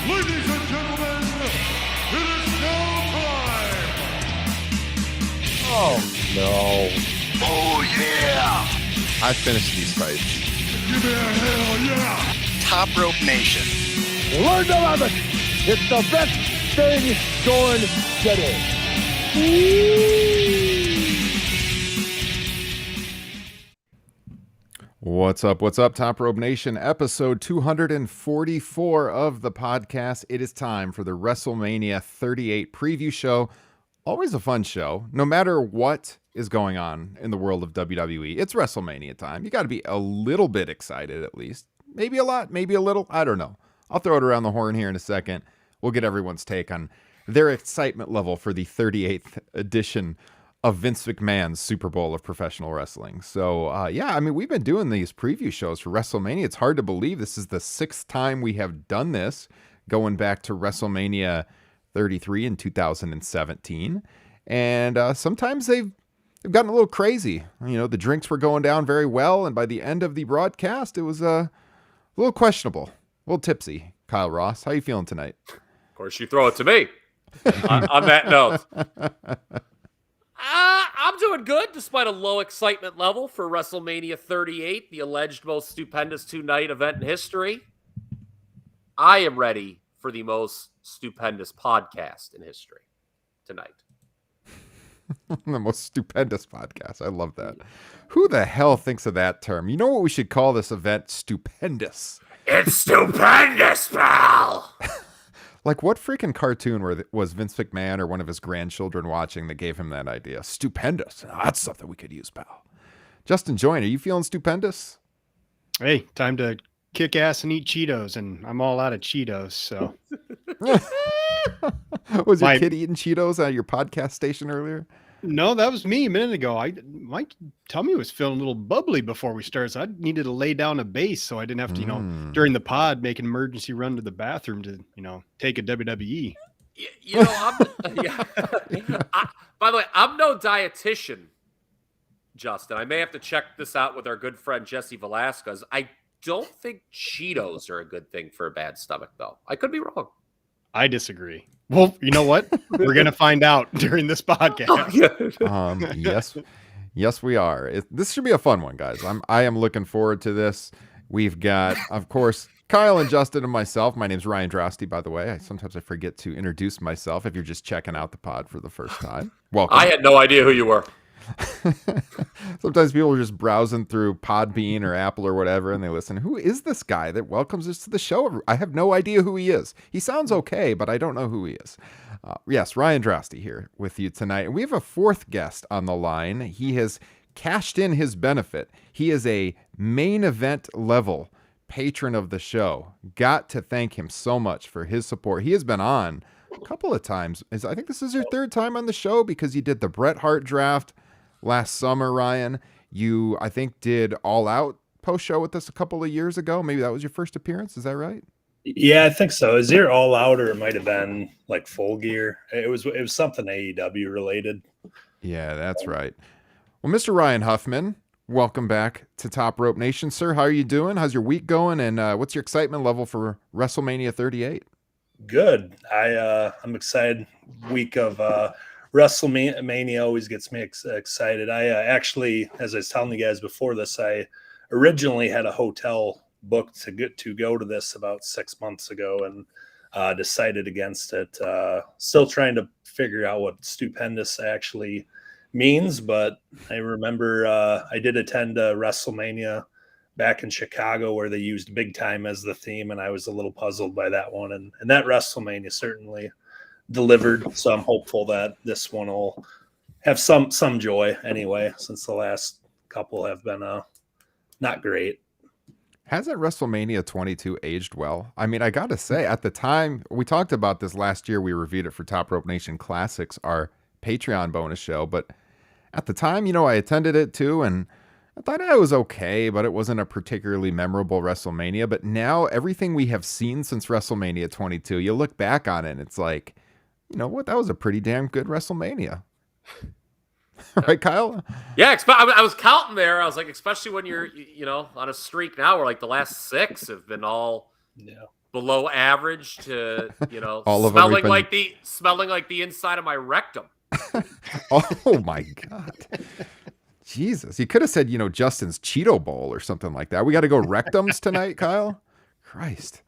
Ladies and gentlemen, it is now time! Oh, no. Oh, yeah! I finished these fights. Give me a hell yeah! Top Rope Nation. Learn to love it. It's the best thing going today. What's up, Top Rope Nation? Episode 244 of the podcast. It is time for the WrestleMania 38 preview show. Always a fun show, no matter what is going on in the world of WWE. It's WrestleMania time. You got to be a little bit excited at least. Maybe a lot, maybe a little. I don't know. I'll throw it around the horn here in a second. We'll get everyone's take on their excitement level for the 38th edition of Vince McMahon's Super Bowl of professional wrestling. So, yeah, I mean, we've been doing these preview shows for WrestleMania. It's hard to believe this is the 6th time we have done this, going back to WrestleMania 33 in 2017. And sometimes they've gotten a little crazy. You know, the drinks were going down very well, and by the end of the broadcast, it was a little questionable, a little tipsy. Kyle Ross, how you feeling tonight? Of course, you throw it to me. on that note. I'm doing good, despite a low excitement level for WrestleMania 38, the alleged most stupendous two-night event in history. I am ready for the most stupendous podcast in history tonight. The most stupendous podcast. I love that. Who the hell thinks of that term? You know what we should call this event? Stupendous. It's stupendous, pal! Like, what freaking cartoon was Vince McMahon or one of his grandchildren watching that gave him that idea? Stupendous. Oh, that's something we could use, pal. Justin Joyne, are you feeling stupendous? Hey, time to kick ass and eat Cheetos, and I'm all out of Cheetos, so. Was your kid eating Cheetos at your podcast station earlier? No, that was me a minute ago. My tummy was feeling a little bubbly before we started, so I needed to lay down a base so I didn't have to, during the pod, make an emergency run to the bathroom to, take a WWE. By the way, I'm no dietitian, Justin. I may have to check this out with our good friend Jesse Velasquez. I don't think Cheetos are a good thing for a bad stomach, though. I could be wrong. I disagree. Well, you know what? We're going to find out during this podcast. Yes, we are. This should be a fun one, guys. I am looking forward to this. We've got, of course, Kyle and Justin and myself. My name's Ryan Drosty, by the way. Sometimes I forget to introduce myself if you're just checking out the pod for the first time. Welcome. I had no idea who you were. Sometimes people are just browsing through Podbean or Apple or whatever, and they listen. Who is this guy that welcomes us to the show? I have no idea who he is. He sounds okay, but I don't know who he is. Yes, Ryan Drosty here with you tonight. And we have a fourth guest on the line. He has cashed in his benefit. He is a main event level patron of the show. Got to thank him so much for his support. He has been on a couple of times. I think this is your third time on the show because you did the Bret Hart draft last summer, Ryan. You, I think, did All Out post-show with us a couple of years ago. Maybe that was your first appearance. Is that right? Yeah, I think so. Is there All Out, or it might have been like Full Gear? It was something AEW related. Yeah, that's right. Well, Mr. Ryan Huffman, welcome back to Top Rope Nation, sir. How are you doing? How's your week going? And what's your excitement level for WrestleMania 38? Good. I'm excited. Week of WrestleMania always gets me excited. I actually, as I was telling you guys before this, I originally had a hotel booked to go to this about 6 months ago and decided against it. Still trying to figure out what stupendous actually means, but I remember I did attend WrestleMania back in Chicago where they used Big Time as the theme, and I was a little puzzled by that one. And that WrestleMania certainly delivered, so I'm hopeful that this one will have some joy anyway, since the last couple have been not great. Hasn't WrestleMania 22 aged well? I mean, I gotta say, at the time, we talked about this last year, we reviewed it for Top Rope Nation Classics, our Patreon bonus show, but at the time, I attended it too, and I thought it was okay, but it wasn't a particularly memorable WrestleMania. But now, everything we have seen since WrestleMania 22, you look back on it, and it's like, you know what? That was a pretty damn good WrestleMania. Right, Kyle? Yeah, I was counting there. I was like, especially when you're, on a streak now where like the last 6 have been all Yeah. below average to, All of them we've smelling like the inside of my rectum. Oh my God. Jesus. You could have said, Justin's Cheeto Bowl or something like that. We got to go rectums tonight, Kyle? Christ.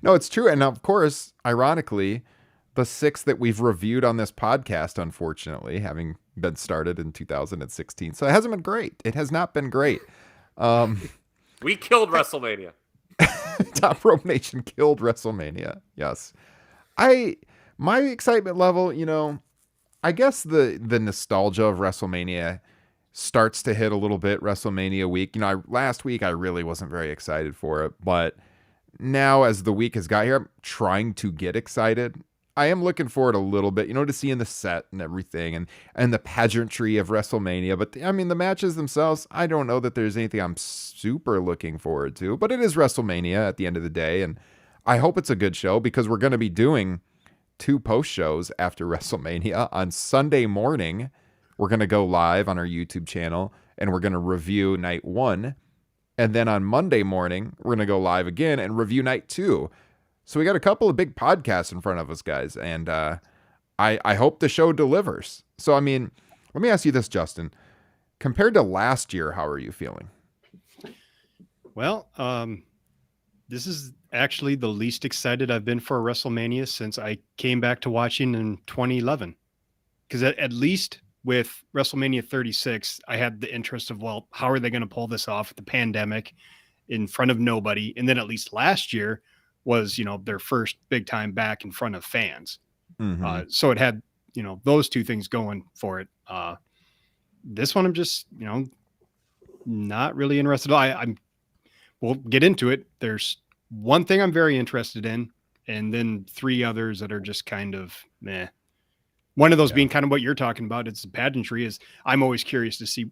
No, it's true. And of course, ironically, the 6 that we've reviewed on this podcast, unfortunately, having been started in 2016. So it hasn't been great. It has not been great. We killed WrestleMania. Top Rope Nation killed WrestleMania. Yes. My excitement level, I guess the nostalgia of WrestleMania starts to hit a little bit WrestleMania week. Last week I really wasn't very excited for it, but now as the week has got here, I'm trying to get excited. I am looking forward a little bit, to seeing the set and everything and the pageantry of WrestleMania. But the matches themselves, I don't know that there's anything I'm super looking forward to, but it is WrestleMania at the end of the day. And I hope it's a good show because we're going to be doing 2 post shows after WrestleMania. On Sunday morning, we're going to go live on our YouTube channel and we're going to review night 1. And then on Monday morning, we're going to go live again and review night 2. So we got a couple of big podcasts in front of us, guys. And I hope the show delivers. So, let me ask you this, Justin. Compared to last year, how are you feeling? Well, this is actually the least excited I've been for a WrestleMania since I came back to watching in 2011. Because at least with WrestleMania 36, I had the interest of, well, how are they going to pull this off with the pandemic in front of nobody? And then at least last year was, their first big time back in front of fans. Mm-hmm. So it had, those 2 things going for it. This one, I'm just, not really interested. We'll get into it. There's one thing I'm very interested in, and then 3 others that are just kind of meh. One of those being kind of what you're talking about. It's the pageantry. Is I'm always curious to see,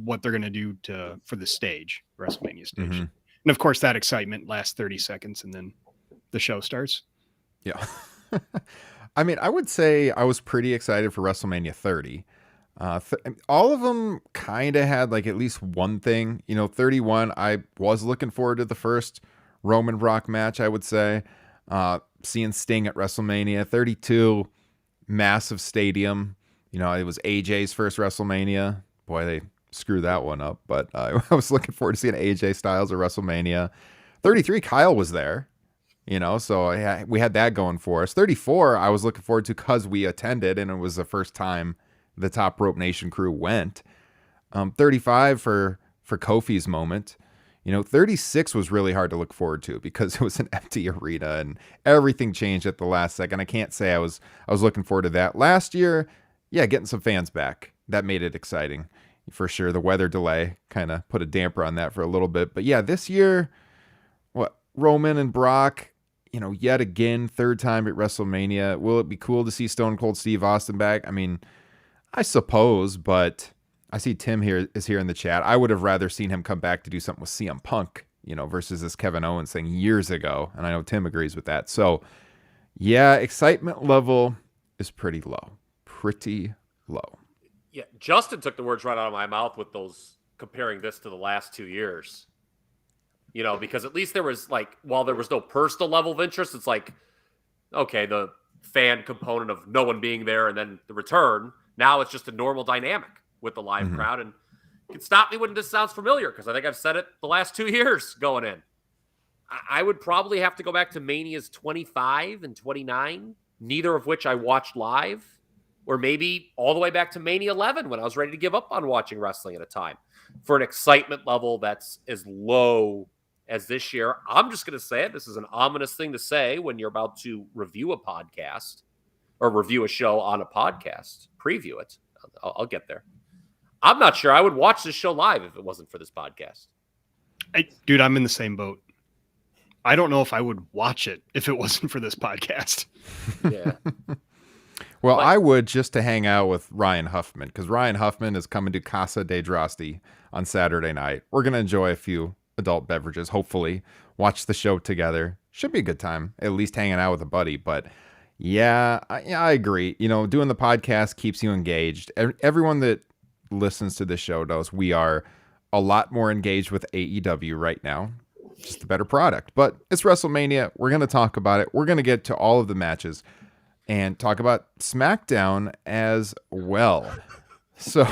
what they're going to do for the stage, WrestleMania stage. Mm-hmm. And of course, that excitement lasts 30 seconds and then the show starts. Yeah. I would say I was pretty excited for WrestleMania 30. All of them kind of had like at least one thing. 31, I was looking forward to the first Roman Brock match, I would say. Seeing Sting at WrestleMania. 32, massive stadium. It was AJ's first WrestleMania. Boy, they screwed that one up. But I was looking forward to seeing AJ Styles at WrestleMania. 33, Kyle was there. So we had that going for us. 34, I was looking forward to because we attended, and it was the first time the Top Rope Nation crew went. 35 for Kofi's moment. 36 was really hard to look forward to because it was an empty arena and everything changed at the last second. I can't say I was looking forward to that. Last year, getting some fans back. That made it exciting for sure. The weather delay kind of put a damper on that for a little bit. But this year, Roman and Brock, yet again, 3rd time at WrestleMania. Will it be cool to see Stone Cold Steve Austin back? I suppose, but I see Tim is here in the chat. I would have rather seen him come back to do something with CM Punk, versus this Kevin Owens thing years ago. And I know Tim agrees with that. So, excitement level is pretty low. Pretty low. Yeah, Justin took the words right out of my mouth with those comparing this to the last 2 years. Because at least there was while there was no personal level of interest, it's like, okay, the fan component of no one being there and then the return. Now it's just a normal dynamic with the live crowd. And you can stop me when this sounds familiar because I think I've said it the last 2 years going in. I would probably have to go back to Mania's 25 and 29, neither of which I watched live, or maybe all the way back to Mania 11 when I was ready to give up on watching wrestling at a time for an excitement level that's as low as this year. I'm just going to say it. This is an ominous thing to say when you're about to review a podcast or review a show on a podcast, preview it. I'll get there. I'm not sure I would watch this show live if it wasn't for this podcast. Dude, I'm in the same boat. I don't know if I would watch it if it wasn't for this podcast. Yeah. Well, I would just to hang out with Ryan Huffman because Ryan Huffman is coming to Casa de Drosti on Saturday night. We're going to enjoy a few adult beverages, hopefully, watch the show together. Should be a good time, at least hanging out with a buddy. But I agree. Doing the podcast keeps you engaged. Everyone that listens to this show knows we are a lot more engaged with AEW right now. just a better product. But it's WrestleMania. We're going to talk about it. We're going to get to all of the matches and talk about SmackDown as well. So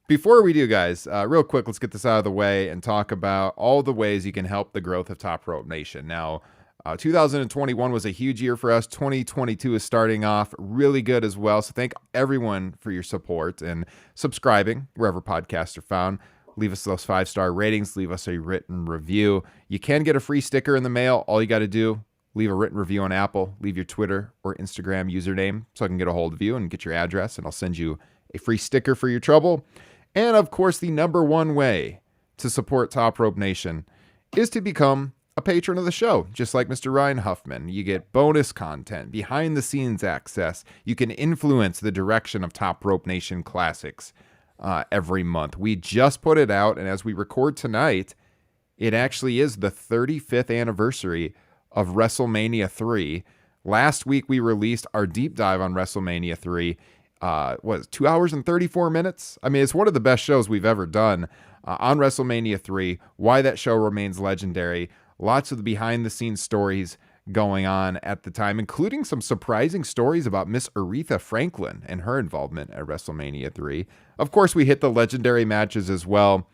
before we do, guys, real quick, let's get this out of the way and talk about all the ways you can help the growth of Top Rope Nation. Now, 2021 was a huge year for us. 2022 is starting off really good as well. So thank everyone for your support and subscribing wherever podcasts are found. Leave us those 5-star ratings. Leave us a written review. You can get a free sticker in the mail. All you got to do, leave a written review on Apple. Leave your Twitter or Instagram username so I can get a hold of you and get your address, and I'll send you a free sticker for your trouble. And of course, the number one way to support Top Rope Nation is to become a patron of the show, just like Mr. Ryan Huffman. You get bonus content, behind the scenes access. You can influence the direction of Top Rope Nation classics every month. We just put it out, and as we record tonight, it actually is the 35th anniversary of WrestleMania 3. Last week, we released our deep dive on WrestleMania 3. Was 2 hours and 34 minutes? I mean, it's one of the best shows we've ever done on WrestleMania 3, why that show remains legendary. Lots of the behind-the-scenes stories going on at the time, including some surprising stories about Miss Aretha Franklin and her involvement at WrestleMania 3. Of course, we hit the legendary matches as well.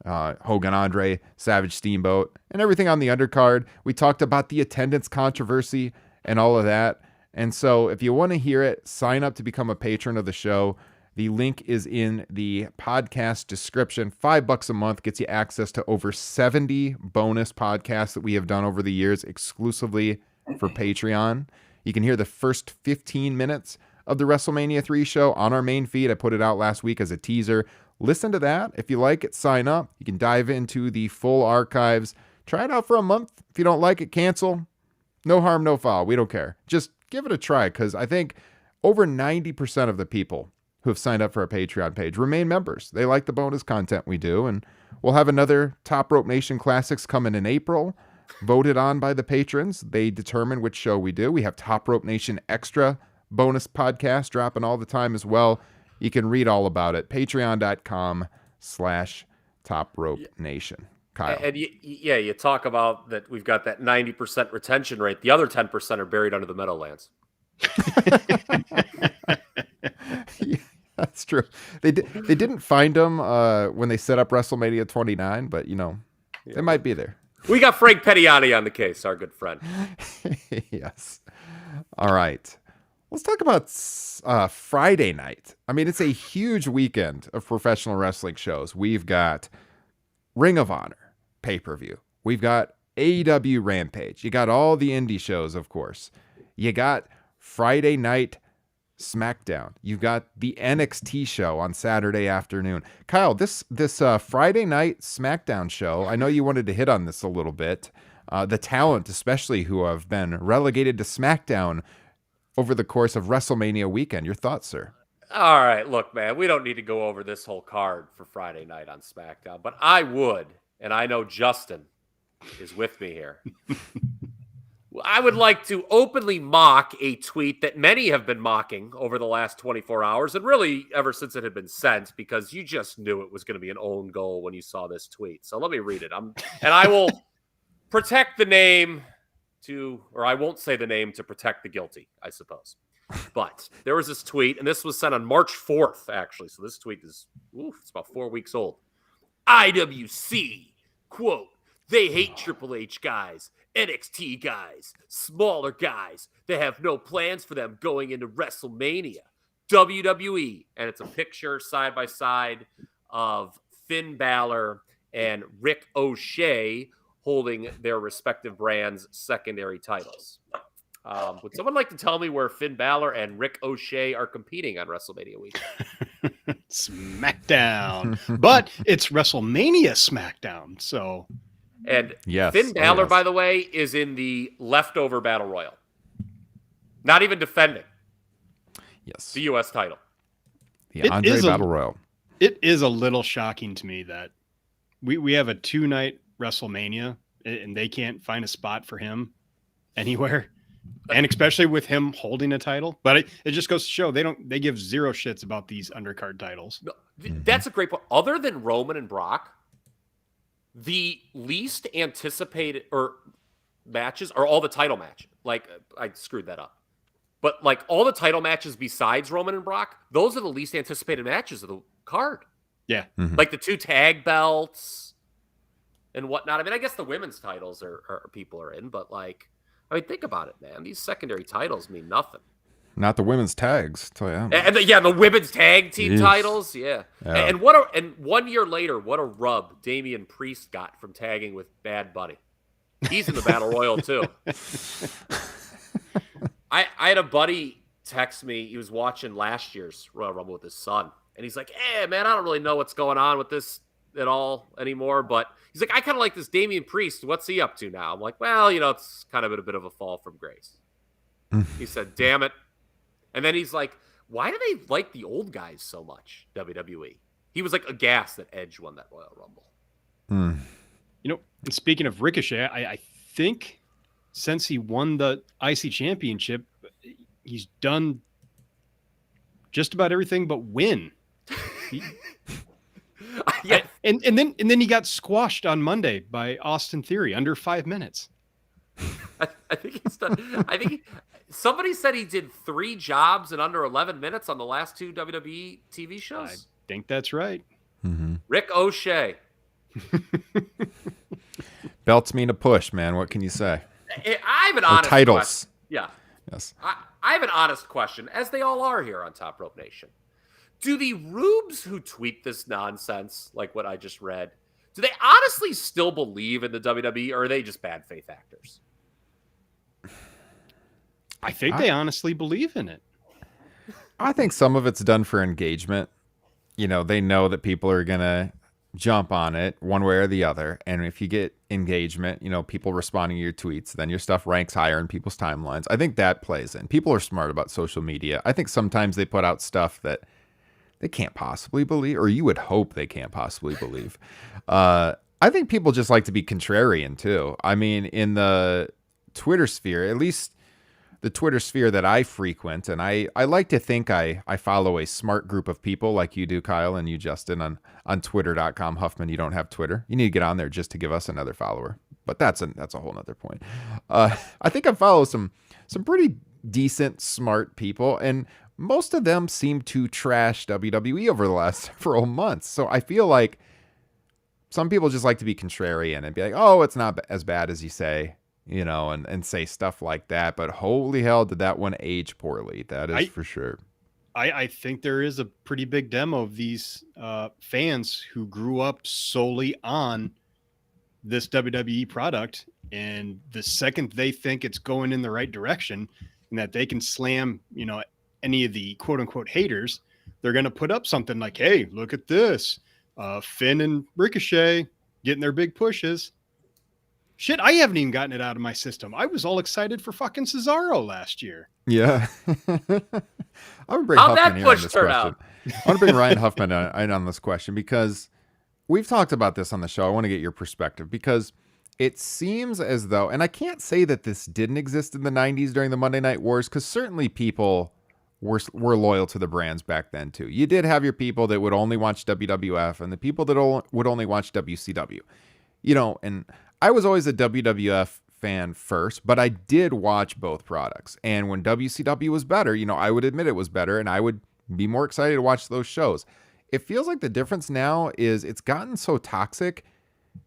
Hogan Andre, Savage Steamboat, and everything on the undercard. We talked about the attendance controversy and all of that. And so if you want to hear it, sign up to become a patron of the show. The link is in the podcast description. $5 a month gets you access to over 70 bonus podcasts that we have done over the years exclusively for Patreon. You can hear the first 15 minutes of the WrestleMania 3 show on our main feed. I put it out last week as a teaser. Listen to that. If you like it, sign up. You can dive into the full archives. Try it out for a month. If you don't like it, cancel. No harm, no foul. We don't care. Just give it a try, because I think over 90% of the people who have signed up for our Patreon page remain members. They like the bonus content we do, and we'll have another Top Rope Nation Classics coming in April, voted on by the patrons. They determine which show we do. We have Top Rope Nation Extra bonus podcast dropping all the time as well. You can read all about it. Patreon.com/Top Rope Nation. Kyle. And you talk about that we've got that 90% retention rate. The other 10% are buried under the Meadowlands. Yeah, that's true. They didn't find them when they set up WrestleMania 29, but they might be there. We got Frank Pettiani on the case, our good friend. Yes. All right. Let's talk about Friday night. I mean, it's a huge weekend of professional wrestling shows. We've got Ring of Honor pay-per-view. We've got AEW Rampage. You got all the indie shows, of course. You got Friday night SmackDown. You've got the NXT show on Saturday afternoon. Kyle, this Friday night SmackDown show, I know you wanted to hit on this a little bit. The talent, especially who have been relegated to SmackDown over the course of WrestleMania weekend. Your thoughts, sir? All right, look, man, we don't need to go over this whole card for Friday night on SmackDown, but I would, and I know Justin is with me here. I would like to openly mock a tweet that many have been mocking over the last 24 hours, and really ever since it had been sent, because you just knew it was going to be an own goal when you saw this tweet. So let me read it. And I will protect the name or I won't say the name to protect the guilty, I suppose. But there was this tweet, and this was sent on March 4th, actually. So this tweet is, it's about 4 weeks old. IWC, quote, they hate Triple H guys, NXT guys, smaller guys. They have no plans for them going into WrestleMania. WWE, and it's a picture side by side of Finn Balor and Rick O'Shea holding their respective brands' secondary titles. Would someone like to tell me where Finn Balor and Rick O'Shea are competing on WrestleMania week? SmackDown. But it's WrestleMania SmackDown, so... And yes. Finn Balor, by the way, is in the leftover Battle Royal. Not even defending the U.S. title. The Andre Battle Royal. It is a little shocking to me that we have a 2-night WrestleMania and they can't find a spot for him anywhere. And especially with him holding a title. But it just goes to show they give zero shits about these undercard titles. No, that's a great point. Other than Roman and Brock, The least anticipated or matches are all the title matches. Like, I screwed that up. But like all the title matches besides Roman and Brock, those are the least anticipated matches of the card. Yeah. Mhm. Like the 2 tag belts and whatnot. I mean, I guess the women's titles are people are in, but like, I mean, think about it, man. These secondary titles mean nothing. Not the women's tags. Tell you that. And the women's tag team Jeez. titles, yeah. Yeah. And 1 year later, what a rub Damian Priest got from tagging with Bad Bunny. He's in the Battle Royal too. I had a buddy text me. He was watching last year's Royal Rumble with his son, and he's like, "Hey, man, I don't really know what's going on with this at all anymore." But he's like, "I kind of like this Damian Priest. What's he up to now?" I'm like, "Well, it's kind of a bit of a fall from grace." He said, "Damn it." And then he's like, "Why do they like the old guys so much, WWE?" He was like aghast that Edge won that Royal Rumble. And speaking of Ricochet, I think since he won the IC championship, he's done just about everything but win. Yeah. And then he got squashed on Monday by Austin Theory under 5 minutes. I think he's done. Somebody said he did 3 jobs in under 11 minutes on the last 2 WWE TV shows. I think that's right. Mm-hmm. Rick O'Shea. Belts mean a push, man. What can you say? I have an Or honest titles. question. Yeah. Yes. I have an honest question, as they all are here on Top Rope Nation. Do the rubes who tweet this nonsense, like what I just read, do they honestly still believe in the WWE, or are they just bad faith actors? I think they honestly believe in it. I think some of it's done for engagement. They know that people are going to jump on it one way or the other. And if you get engagement, people responding to your tweets, then your stuff ranks higher in people's timelines. I think that plays in. People are smart about social media. I think sometimes they put out stuff that they can't possibly believe, or you would hope they can't possibly believe. I think people just like to be contrarian too. I mean, in the Twitter sphere, at least the Twitter sphere that I frequent, and I like to think I follow a smart group of people like you do, Kyle, and you, Justin, on twitter.com. Huffman, you don't have Twitter. You need to get on there just to give us another follower. But that's a whole nother point. I think I follow some pretty decent, smart people, and most of them seem to trash WWE over the last several months. So I feel like some people just like to be contrarian and be like, oh, it's not as bad as you say. And say stuff like that. But holy hell, did that one age poorly. That is for sure. I think there is a pretty big demo of these fans who grew up solely on this WWE product. And the second they think it's going in the right direction and that they can slam, any of the quote unquote haters, they're going to put up something like, hey, look at this. Finn and Ricochet getting their big pushes. Shit, I haven't even gotten it out of my system. I was all excited for fucking Cesaro last year. Yeah. I'm gonna bring How'd Huffman that here on push this turn question. out? I want to bring Ryan Huffman in on this question because we've talked about this on the show. I want to get your perspective because it seems as though, and I can't say that this didn't exist in the 90s during the Monday Night Wars, because certainly people were loyal to the brands back then too. You did have your people that would only watch WWF and the people that would only watch WCW. And I was always a WWF fan first, but I did watch both products. And when WCW was better, I would admit it was better and I would be more excited to watch those shows. It feels like the difference now is it's gotten so toxic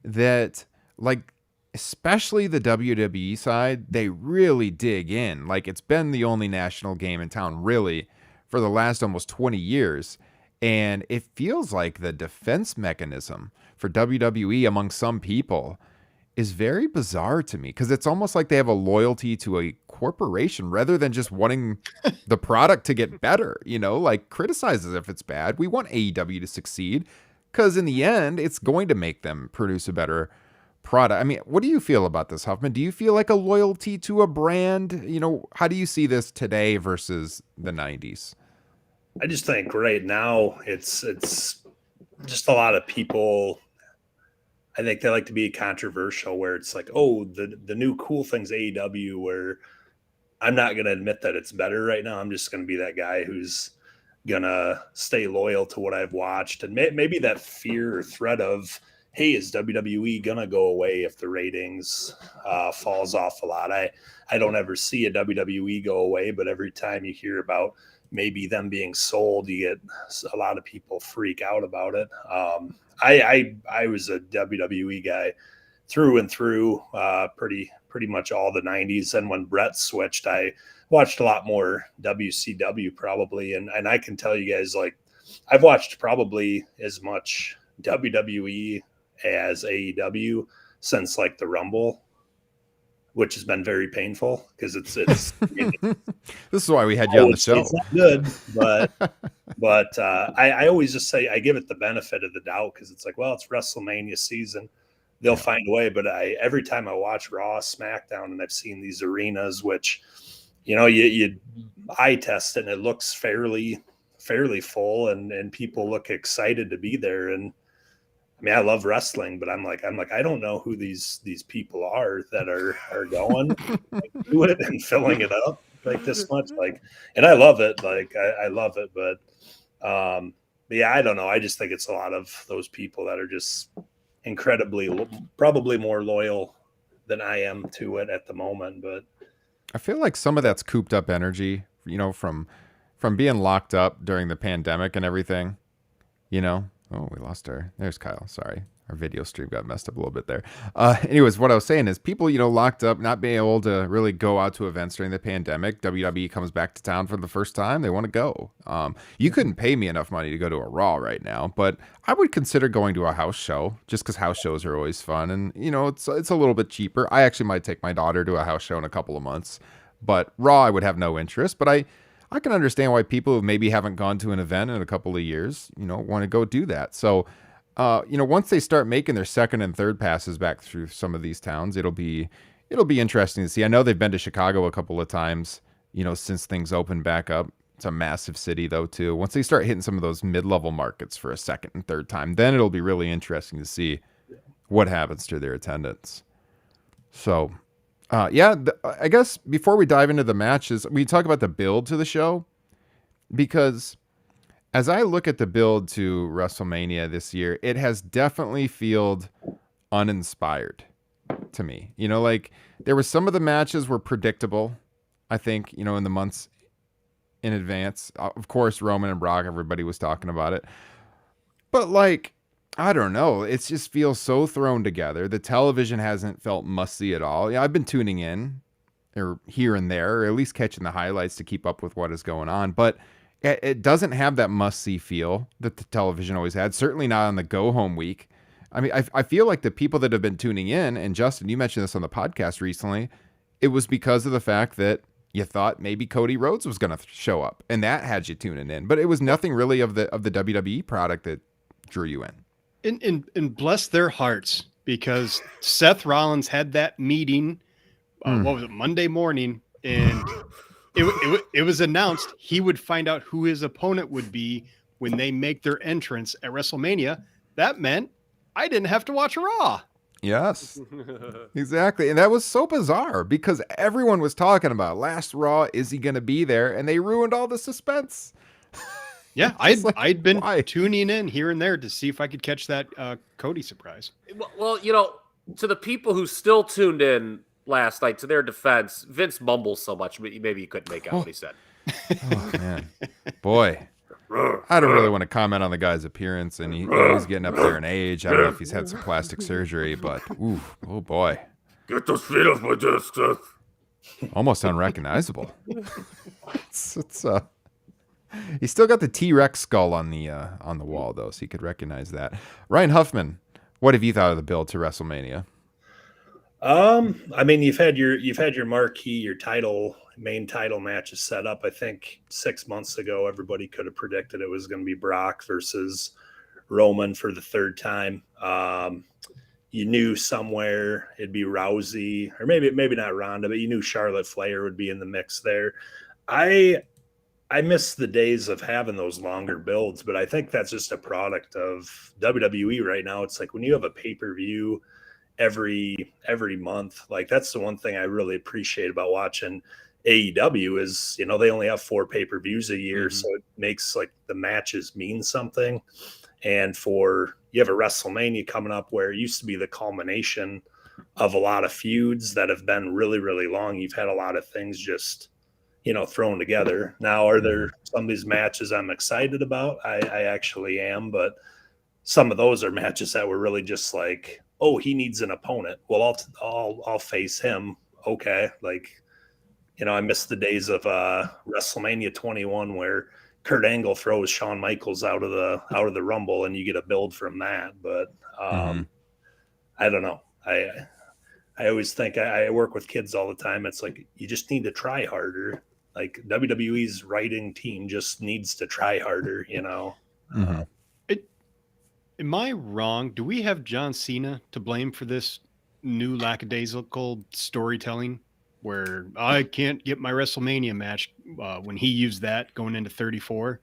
that, like, especially the WWE side, they really dig in. Like, it's been the only national game in town, really, for the last almost 20 years. And it feels like the defense mechanism for WWE among some people is very bizarre to me because it's almost like they have a loyalty to a corporation rather than just wanting the product to get better, like criticize as if it's bad. We want AEW to succeed because in the end, it's going to make them produce a better product. I mean, what do you feel about this, Huffman? Do you feel like a loyalty to a brand? How do you see this today versus the 90s? I just think right now it's just a lot of people. I think they like to be controversial where it's like, oh, the new cool thing's AEW, where I'm not going to admit that it's better right now. I'm just going to be that guy who's going to stay loyal to what I've watched. And maybe that fear or threat of, hey, is WWE gonna go away if the ratings falls off a lot? I don't ever see a WWE go away, but every time you hear about maybe them being sold, you get a lot of people freak out about it. I was a WWE guy through and through, pretty much all the 90s. And when Brett switched, I watched a lot more WCW probably. And I can tell you guys, like, I've watched probably as much WWE as AEW since like the Rumble, which has been very painful because it's This is why we had you on the show. It's not good, but I always just say I give it the benefit of the doubt because it's like, well, it's WrestleMania season. They'll find a way. But every time I watch Raw, SmackDown, and I've seen these arenas, which, you know, you eye test it and it looks fairly full, and people look excited to be there. And I mean, I love wrestling, but I'm like, I don't know who these people are that are going do it and filling it up like this much. Like, and I love it. Like, I love it, but yeah, I don't know. I just think it's a lot of those people that are just incredibly, probably more loyal than I am to it at the moment. But I feel like some of that's cooped up energy, you know, from being locked up during the pandemic and everything, you know. Oh, we lost there's Kyle. Sorry. Our video stream got messed up a little bit there. Anyways, what I was saying is people, you know, locked up, not being able to really go out to events during the pandemic. WWE comes back to town for the first time. They want to go. You couldn't pay me enough money to go to a Raw right now, but I would consider going to a house show just because house shows are always fun. And, you know, it's a little bit cheaper. I actually might take my daughter to a house show in a couple of months, but Raw, I would have no interest. But I can understand why people who maybe haven't gone to an event in a couple of years, you know, want to go do that. So, you know, once they start making their second and third passes back through some of these towns, it'll be interesting to see. I know they've been to Chicago a couple of times, you know, since things opened back up. It's a massive city though, too. Once they start hitting some of those mid-level markets for a second and third time, then it'll be really interesting to see what happens to their attendance. So, yeah, I guess before we dive into the matches, we talk about the build to the show, because as I look at the build to WrestleMania this year, it has definitely felt uninspired to me. You know, like there were some of the matches were predictable, I think, you know, in the months in advance. Of course, Roman and Brock, everybody was talking about it. But like, I don't know. It just feels so thrown together. The television hasn't felt must-see at all. Yeah, I've been tuning in or here and there, or at least catching the highlights to keep up with what is going on. But it doesn't have that must-see feel that the television always had. Certainly not on the go-home week. I mean, I feel like the people that have been tuning in, and Justin, you mentioned this on the podcast recently, it was because of the fact that you thought maybe Cody Rhodes was going to show up, and that had you tuning in. But it was nothing really of the WWE product that drew you in. And bless their hearts, because Seth Rollins had that meeting, what was it, Monday morning, and it was announced he would find out who his opponent would be when they make their entrance at WrestleMania. That meant I didn't have to watch Raw. Yes, exactly. And that was so bizarre because everyone was talking about last Raw, is he going to be there? And they ruined all the suspense. Yeah, I'd been tuning in here and there to see if I could catch that Cody surprise. Well, you know, to the people who still tuned in last night, to their defense, Vince mumbles so much, maybe you couldn't make out what he said. Oh, man. Boy. I don't really want to comment on the guy's appearance, and he's getting up there in age. I don't know if he's had some plastic surgery, but ooh, oh boy. Get those feet off my desk, Seth. Almost unrecognizable. It's he's still got the T-Rex skull on the wall though, so you could recognize that. Ryan Huffman, what have you thought of the build to WrestleMania? I mean, you've had your marquee, your main title matches set up. I think 6 months ago, everybody could have predicted it was going to be Brock versus Roman for the third time. You knew somewhere it'd be Rousey, or maybe not Ronda, but you knew Charlotte Flair would be in the mix there. I miss the days of having those longer builds, but I think that's just a product of WWE right now. It's like when you have a pay-per-view every month, like that's the one thing I really appreciate about watching AEW is, you know, they only have 4 pay-per-views a year. So it makes like the matches mean something. And for, you have a WrestleMania coming up where it used to be the culmination of a lot of feuds that have been really, really long. You've had a lot of things just, thrown together. Now, are there some of these matches I'm excited about? I actually am, but some of those are matches that were really just like, oh, he needs an opponent. Well, I'll face him. Okay. Like, I miss the days of WrestleMania 21 where Kurt Angle throws Shawn Michaels out of the Rumble and you get a build from that. But I don't know. I always think I work with kids all the time. It's like, you just need to try harder. Like WWE's writing team just needs to try harder, Am I wrong? Do we have John Cena to blame for this new lackadaisical storytelling where I can't get my WrestleMania match when he used that going into 34?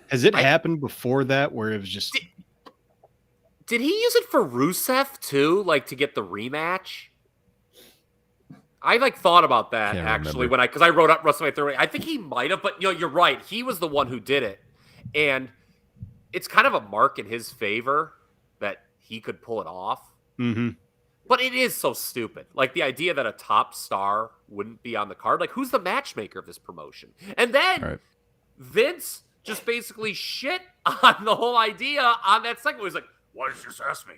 Has it happened before that where it was just... Did he use it for Rusev too, like to get the rematch? I thought about that actually because I wrote up WrestleMania 38. I think he might have, but you're right. He was the one who did it, and it's kind of a mark in his favor that he could pull it off. Mm-hmm. But it is so stupid. Like the idea that a top star wouldn't be on the card. Like, who's the matchmaker of this promotion? And then Vince just basically shit on the whole idea on that segment. He was like, why did you just ask me?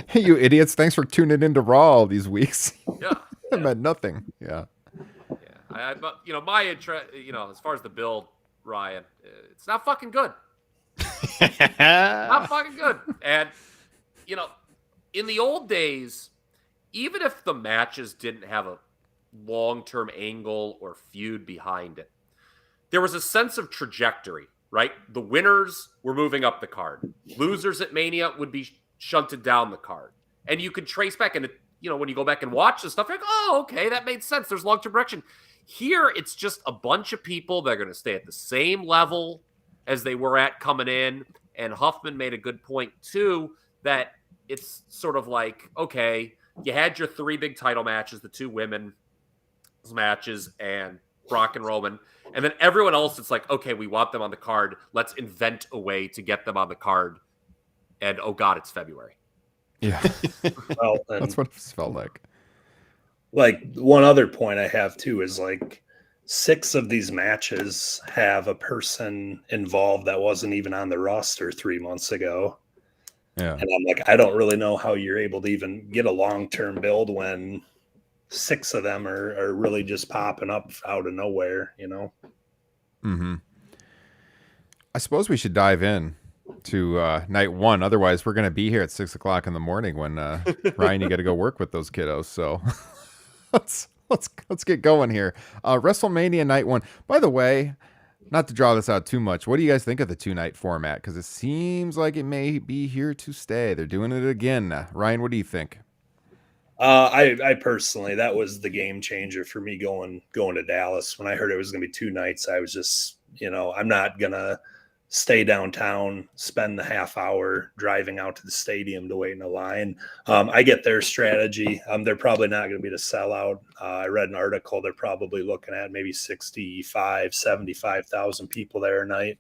Hey, you idiots. Thanks for tuning into Raw all these weeks. Yeah. It meant nothing. Yeah. But, my interest, as far as the build, Ryan, it's not fucking good. Not fucking good. And, in the old days, even if the matches didn't have a long-term angle or feud behind it, there was a sense of trajectory, right? The winners were moving up the card. Losers at Mania would be shunted down the card. And you could trace back, and, when you go back and watch the stuff, you're like, oh, okay, that made sense. There's long-term direction. Here, it's just a bunch of people that are going to stay at the same level as they were at coming in. And Huffman made a good point, too, that it's sort of like, okay, you had your 3 big title matches, the 2 women's matches, and Brock and Roman. And then everyone else, it's like, okay, we want them on the card. Let's invent a way to get them on the card. And, oh, God, it's February. Yeah. Well, that's what it felt like. Like, one other point I have, too, is like 6 of these matches have a person involved that wasn't even on the roster 3 months ago. Yeah. And I'm like, I don't really know how you're able to even get a long-term build when 6 of them are really just popping up out of nowhere, Mm-hmm. I suppose we should dive in to night 1. Otherwise, we're going to be here at 6 o'clock in the morning when Ryan, you got to go work with those kiddos. So let's get going here. WrestleMania night 1. By the way, not to draw this out too much, what do you guys think of the 2-night format? Because it seems like it may be here to stay. They're doing it again. Ryan, what do you think? I personally, that was the game changer for me going to Dallas. When I heard it was going to be 2 nights, I was just, I'm not going to stay downtown, spend the half hour driving out to the stadium to wait in a line. I get their strategy. They're probably not going to be the sellout. I read an article. They're probably looking at maybe 75,000 people there a night.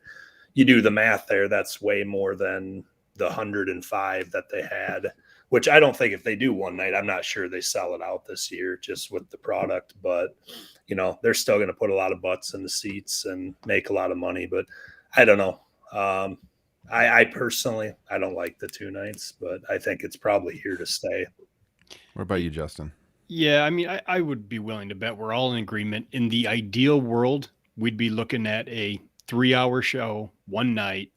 You do the math there. That's way more than the 105 that they had, which I don't think if they do one night, I'm not sure they sell it out this year just with the product, but they're still going to put a lot of butts in the seats and make a lot of money, but I don't know. I personally, I don't like the 2 nights, but I think it's probably here to stay. What about you, Justin? Yeah, I mean, I would be willing to bet we're all in agreement. In the ideal world, we'd be looking at a 3-hour show, one night,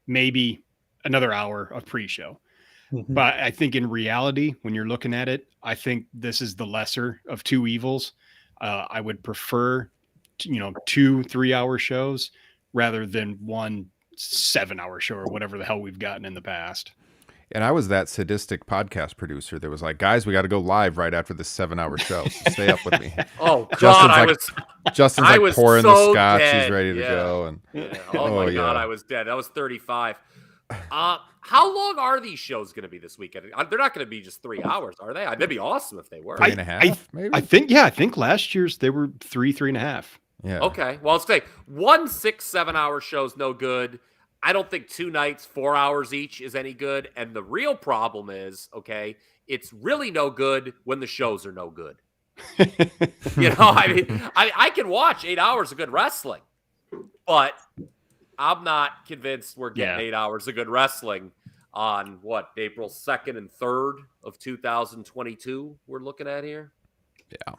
maybe another hour of pre-show. Mm-hmm. But I think in reality, when you're looking at it, I think this is the lesser of 2 evils. I would prefer, 2 3-hour shows rather than 1 7-hour show or whatever the hell we've gotten in the past. And I was that sadistic podcast producer that was like, guys, we got to go live right after this 7-hour show. So stay up with me. Oh, God. Justin's I like was pouring so the scotch. dead. He's ready to Yeah. go. And Oh, my God, I was dead. That was 35. How long are these shows going to be this weekend? They're not going to be just 3 hours, are they? That'd be awesome if they were. 3.5, maybe? I think last year's they were 3.5. Yeah. Okay. Well, let's say 1 6-7 hour show's no good. I don't think 2 nights, 4 hours each is any good. And the real problem is, okay, it's really no good when the shows are no good. I mean, I can watch 8 hours of good wrestling, but I'm not convinced we're getting 8 hours of good wrestling on April 2nd and 3rd of 2022 we're looking at here. Yeah.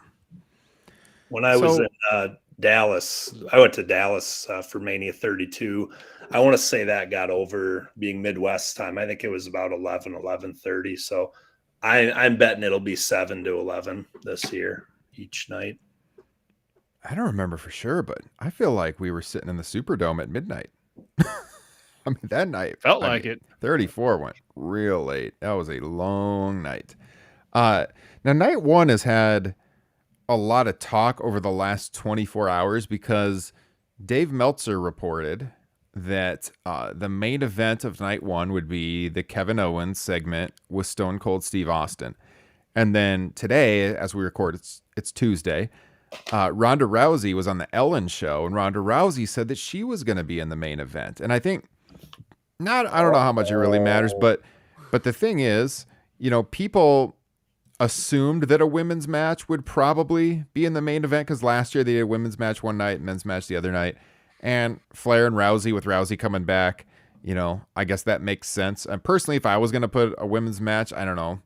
When I was in Dallas, I went to Dallas for Mania 32. I want to say that got over being Midwest time. I think it was about 11:30. So I'm betting it'll be 7 to 11 this year each night. I don't remember for sure, but I feel like we were sitting in the Superdome at midnight. I mean, that night Felt like it. 34 went real late. That was a long night. Now, night one has had a lot of talk over the last 24 hours because Dave Meltzer reported that the main event of night one would be the Kevin Owens segment with Stone Cold Steve Austin. And then today, as we record, it's Tuesday, Ronda Rousey was on the Ellen show, and Ronda Rousey said that she was going to be in the main event. And I think, I don't know how much it really matters, but the thing is, people assumed that a women's match would probably be in the main event because last year they did a women's match one night, men's match the other night. And Flair and Rousey, with Rousey coming back, I guess that makes sense. And personally, if I was going to put a women's match, I don't know.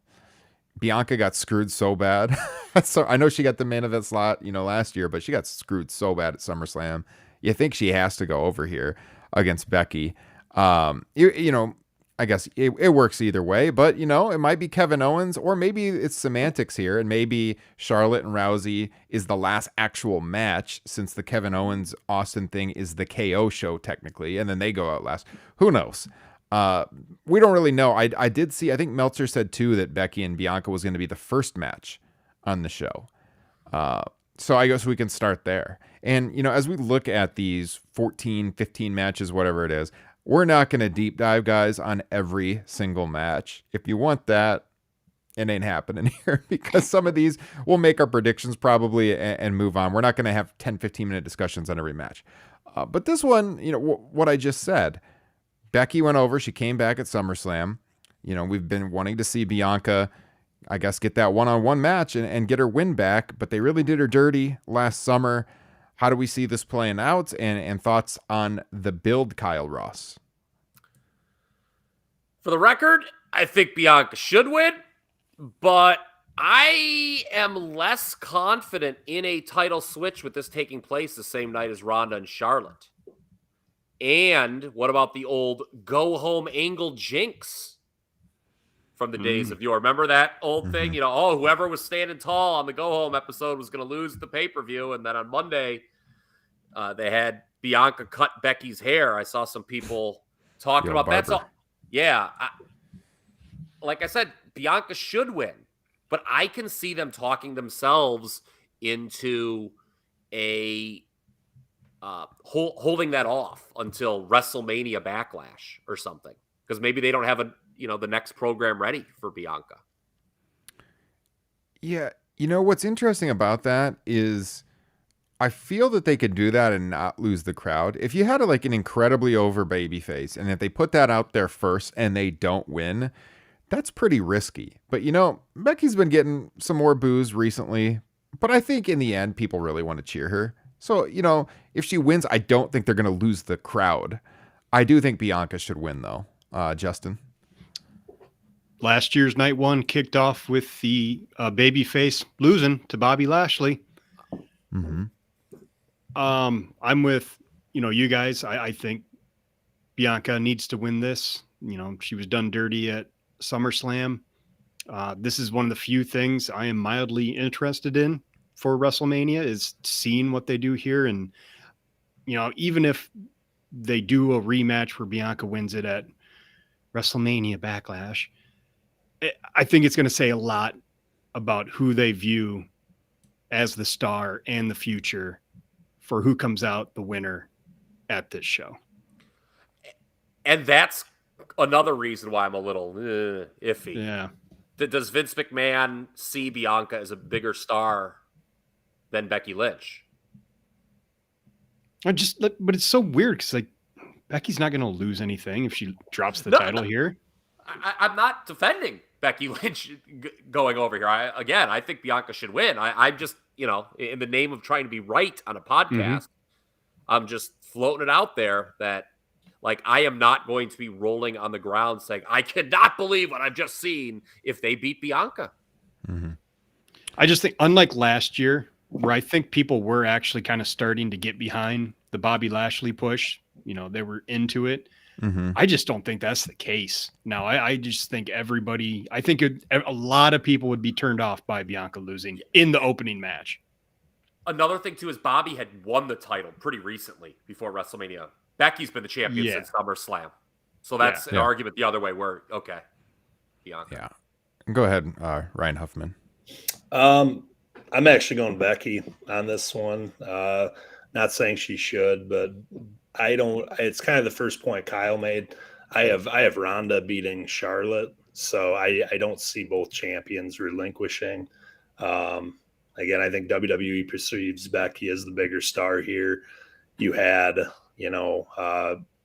Bianca got screwed so bad. So I know she got the main event slot, last year, but she got screwed so bad at SummerSlam. You think she has to go over here against Becky. I guess it works either way, but it might be Kevin Owens, or maybe it's semantics here, and maybe Charlotte and Rousey is the last actual match, since the Kevin Owens Austin thing is the KO show technically, and then they go out last. Who knows? We don't really know. I did see, I think Meltzer said too that Becky and Bianca was going to be the first match on the show. So I guess we can start there. And, as we look at these 14, 15 matches, whatever it is, we're not going to deep dive, guys, on every single match. If you want that, it ain't happening here, because some of these we'll make our predictions probably and move on. We're not going to have 10, 15-minute discussions on every match. But this one, what I just said, Becky went over. She came back at SummerSlam. We've been wanting to see Bianca, I guess, get that one-on-one match and get her win back, but they really did her dirty last summer. How do we see this playing out? And thoughts on the build, Kyle Ross? For the record, I think Bianca should win, but I am less confident in a title switch with this taking place the same night as Ronda and Charlotte. And what about the old go-home angle jinx from the days of yore? Remember that old thing? Whoever was standing tall on the go-home episode was going to lose the pay-per-view. And then on Monday, they had Bianca cut Becky's hair. I saw some people talking about that. So, yeah. Like I said, Bianca should win. But I can see them talking themselves into a holding that off until WrestleMania Backlash or something, because maybe they don't have the next program ready for Bianca. Yeah, what's interesting about that is I feel that they could do that and not lose the crowd. If you had an incredibly over babyface, and if they put that out there first and they don't win, that's pretty risky. But Becky's been getting some more boos recently, but I think in the end people really want to cheer her. So, if she wins, I don't think they're going to lose the crowd. I do think Bianca should win, though. Justin? Last year's night one kicked off with the babyface losing to Bobby Lashley. Mm-hmm. I'm with, you guys. I think Bianca needs to win this. She was done dirty at SummerSlam. This is one of the few things I am mildly interested in for WrestleMania, is seeing what they do here. And, even if they do a rematch where Bianca wins it at WrestleMania Backlash, I think it's going to say a lot about who they view as the star and the future for who comes out the winner at this show. And that's another reason why I'm a little iffy. Yeah. Does Vince McMahon see Bianca as a bigger star than Becky Lynch? But it's so weird because Becky's not going to lose anything if she drops the No, title here. I'm not defending Becky Lynch going over here. I think Bianca should win. I'm just, in the name of trying to be right on a podcast, I'm just floating it out there that, like, I am not going to be rolling on the ground saying, I cannot believe what I've just seen if they beat Bianca. Mm-hmm. I just think, unlike last year, where I think people were actually kind of starting to get behind the Bobby Lashley push, they were into it. Mm-hmm. I just don't think that's the case. Now, I just think a lot of people would be turned off by Bianca losing in the opening match. Another thing, too, is Bobby had won the title pretty recently before WrestleMania. Becky's been the champion since SummerSlam. So that's an argument the other way where, okay, Bianca. Yeah. Go ahead, Ryan Huffman. I'm actually going Becky on this one. Not saying she should, but I don't. It's kind of the first point Kyle made. I have Ronda beating Charlotte, so I don't see both champions relinquishing. Again, I think WWE perceives Becky as the bigger star here. You had,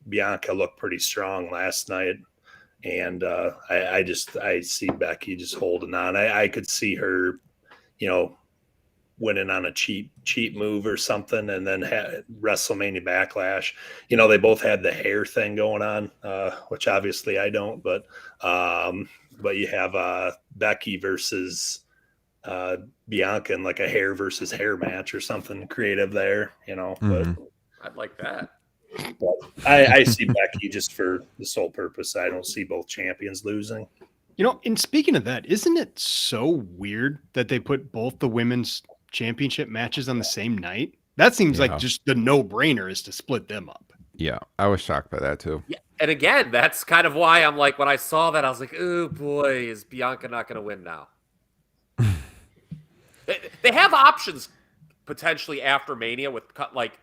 Bianca looked pretty strong last night, and I see Becky just holding on. I could see her, winning on a cheat move or something, and then WrestleMania Backlash. They both had the hair thing going on, which obviously I don't, but you have Becky versus Bianca in like a hair versus hair match or something creative there, but I'd like that. But I see Becky just for the sole purpose. I don't see both champions losing. And speaking of that, isn't it so weird that they put both the women's championship matches on the same night? That seems like just the no-brainer is to split them up. Yeah, I was shocked by that too. Yeah, and again, that's kind of why I'm like, when I saw that, I was like, oh boy, is Bianca not going to win now? They have options potentially after Mania with like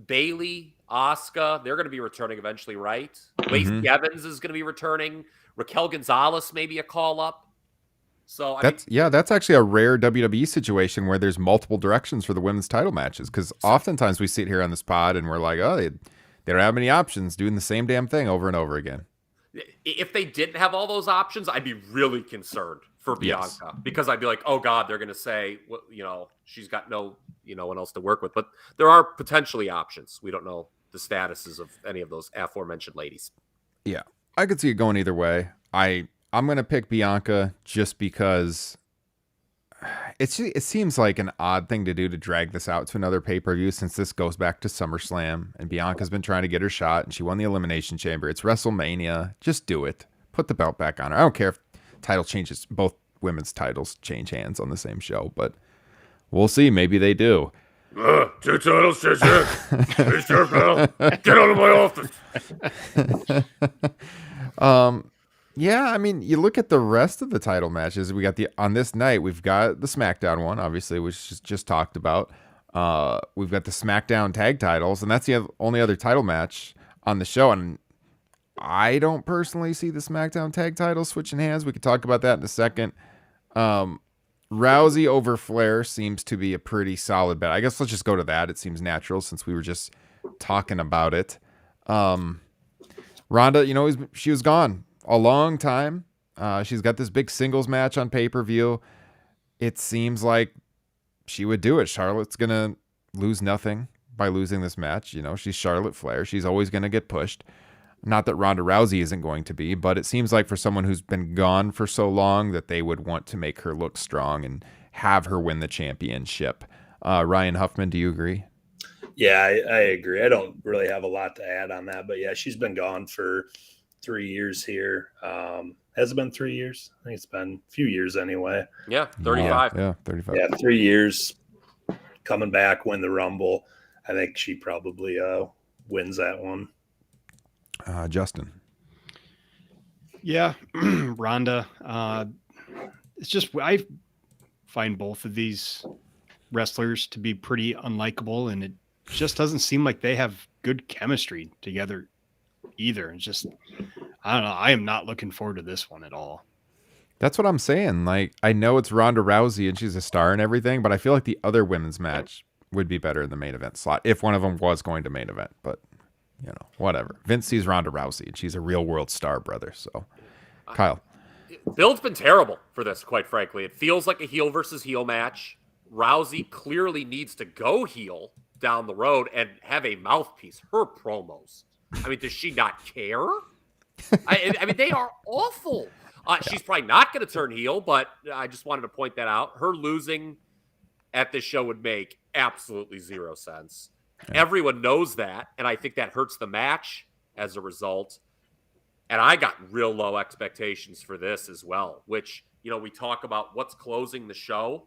Bayley, Asuka. They're going to be returning eventually, right? Lacey Evans is going to be returning. Raquel Gonzalez maybe a call up. So that's actually a rare WWE situation where there's multiple directions for the women's title matches, because oftentimes we sit here on this pod and we're like, oh, they don't have many options, doing the same damn thing over and over again. If they didn't have all those options, I'd be really concerned for Bianca, because I'd be like, oh God, they're going to say, well, she's got no, one else to work with. But there are potentially options. We don't know the statuses of any of those aforementioned ladies. Yeah, I could see it going either way. I'm going to pick Bianca just because it seems like an odd thing to do, to drag this out to another pay-per-view, since this goes back to SummerSlam and Bianca's been trying to get her shot and she won the Elimination Chamber. It's WrestleMania. Just do it. Put the belt back on her. I don't care if title changes. Both women's titles change hands on the same show, but we'll see. Maybe they do. Two titles change hands. Hey, sure, pal. Get out of my office. Yeah, I mean, you look at the rest of the title matches. We got on this night, we've got the SmackDown one, obviously, which is just talked about. We've got the SmackDown tag titles, and that's the only other title match on the show. And I don't personally see the SmackDown tag titles switching hands. We could talk about that in a second. Rousey over Flair seems to be a pretty solid bet. I guess let's just go to that. It seems natural since we were just talking about it. Ronda, she was gone a long time. She's got this big singles match on pay-per-view. It seems like she would do it. Charlotte's going to lose nothing by losing this match. She's Charlotte Flair. She's always going to get pushed. Not that Ronda Rousey isn't going to be, but it seems like for someone who's been gone for so long that they would want to make her look strong and have her win the championship. Ryan Huffman, do you agree? Yeah, I agree. I don't really have a lot to add on that, but yeah, she's been gone for 3 years here. Has it been 3 years? I think it's been a few years anyway. Yeah, 35. Yeah, 35. Yeah, 3 years. Coming back, win the Rumble. I think she probably wins that one. Justin. Yeah, Ronda. It's just, I find both of these wrestlers to be pretty unlikable, and it just doesn't seem like they have good chemistry together either. It's just, I don't know. I am not looking forward to this one at all. That's what I'm saying. Like, I know it's Ronda Rousey and she's a star and everything, but I feel like the other women's match would be better in the main event slot if one of them was going to main event. But whatever. Vince sees Ronda Rousey, and she's a real world star, brother. So, Kyle. Build's been terrible for this, quite frankly. It feels like a heel versus heel match. Rousey clearly needs to go heel down the road and have a mouthpiece. Her promos. I mean, does she not care? I mean, they are awful. She's probably not going to turn heel, but I just wanted to point that out. Her losing at this show would make absolutely zero sense. Yeah. Everyone knows that, and I think that hurts the match as a result. And I got real low expectations for this as well, which, we talk about what's closing the show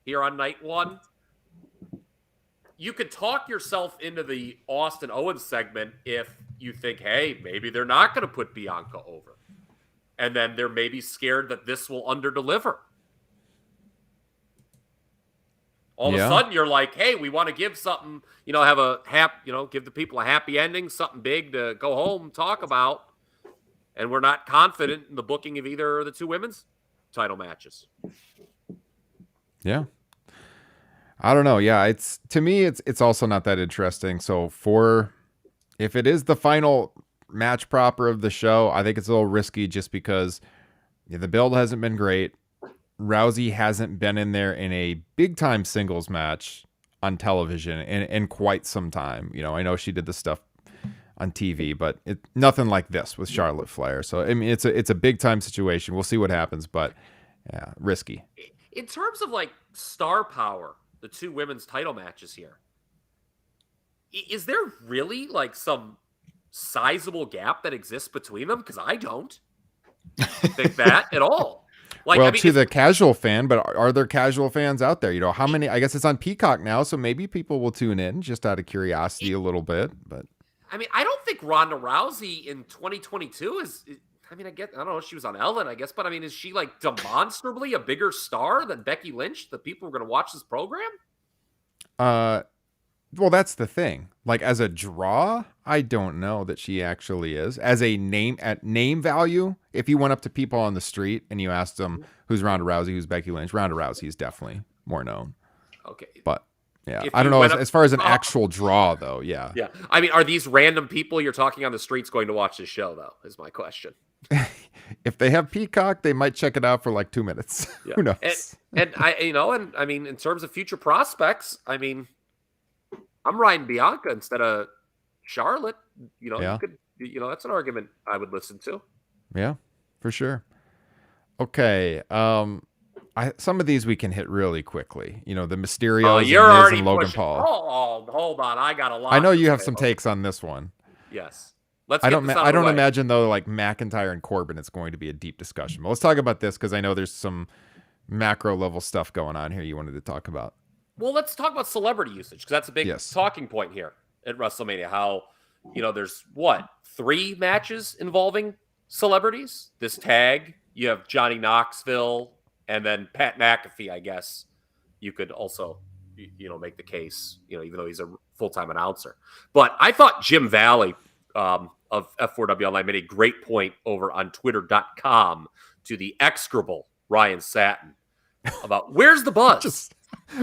here on night one. You could talk yourself into the Austin Owens segment if you think, hey, maybe they're not going to put Bianca over. And then they're maybe scared that this will underdeliver. All of a sudden, you're like, hey, we want to give something, have a give the people a happy ending, something big to go home, talk about. And we're not confident in the booking of either of the two women's title matches. Yeah. I don't know. Yeah, to me, it's also not that interesting. So if it is the final match proper of the show, I think it's a little risky just because the build hasn't been great. Rousey hasn't been in there in a big time singles match on television in quite some time. I know she did the stuff on TV, but nothing like this with Charlotte Flair. So I mean, it's a big time situation. We'll see what happens, but yeah, risky. In terms of like star power, the two women's title matches here, is there really like some sizable gap that exists between them? Because I don't think that at all. To the casual fan, but are there casual fans out there? How many? I guess it's on Peacock now, so maybe people will tune in just out of curiosity a little bit. But I mean, I don't think Ronda Rousey in 2022 is. I mean, I don't know. She was on Ellen, I guess, but I mean, is she like demonstrably a bigger star than Becky Lynch? The people who are going to watch this program. Well, that's the thing. Like as a draw, I don't know that she actually is. As a name value, if you went up to people on the street and you asked them who's Ronda Rousey, who's Becky Lynch, Ronda Rousey is definitely more known. Okay. But yeah, I don't know as far as an actual draw though. Yeah. Yeah. I mean, are these random people you're talking on the streets going to watch this show though? Is my question. If they have Peacock, they might check it out for like 2 minutes. Yeah. Who knows? And I mean, in terms of future prospects, I mean, I'm riding Bianca instead of Charlotte. You could, that's an argument I would listen to. Yeah, for sure. Okay. Some of these we can hit really quickly. The Mysterios, and Miz and Logan Paul. Oh, hold on. I got a lot. I know you have some takes on this one. Yes. I don't imagine though, like McIntyre and Corbin, it's going to be a deep discussion. But let's talk about this because I know there's some macro level stuff going on here you wanted to talk about. Well, let's talk about celebrity usage because that's a big talking point here at WrestleMania. How, there's 3 matches involving celebrities. This tag, you have Johnny Knoxville and then Pat McAfee, I guess. You could also, make the case, even though he's a full-time announcer. But I thought Jim Valley of F4W Online made a great point over on Twitter.com to the execrable Ryan Satin about where's the buzz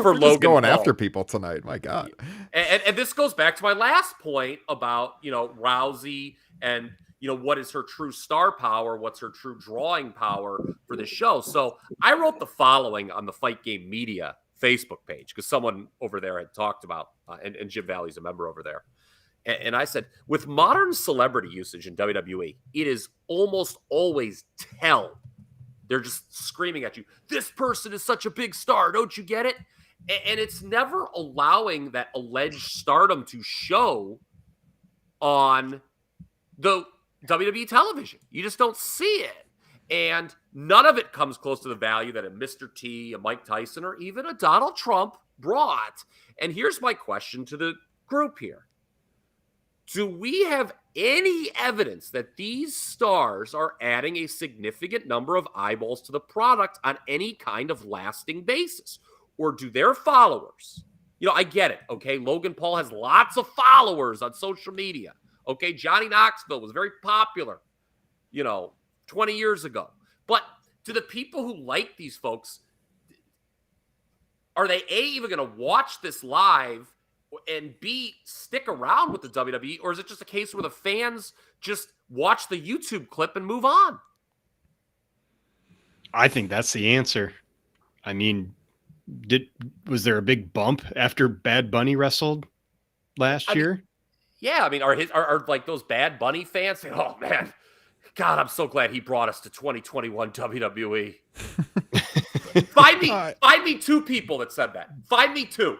for Logan going Paul. After people tonight. My God. And this goes back to my last point about, Rousey and, what is her true star power? What's her true drawing power for the show? So I wrote the following on the Fight Game Media Facebook page because someone over there had talked about, and Jim Valley's a member over there. And I said, with modern celebrity usage in WWE, it is almost always they're just screaming at you, this person is such a big star, don't you get it? And it's never allowing that alleged stardom to show on the WWE television. You just don't see it. And none of it comes close to the value that a Mr. T, a Mike Tyson, or even a Donald Trump brought. And here's my question to the group here. Do we have any evidence that these stars are adding a significant number of eyeballs to the product on any kind of lasting basis? Or do their followers, I get it, okay? Logan Paul has lots of followers on social media. Okay, Johnny Knoxville was very popular, 20 years ago. But to the people who like these folks, are they even going to watch this live and B, stick around with the WWE, or is it just a case where the fans just watch the YouTube clip and move on? I think that's the answer. I mean, was there a big bump after Bad Bunny wrestled last year? Yeah, I mean, are like those Bad Bunny fans saying, "Oh man, God, I'm so glad he brought us to 2021 WWE." Find me two people that said that. Find me two.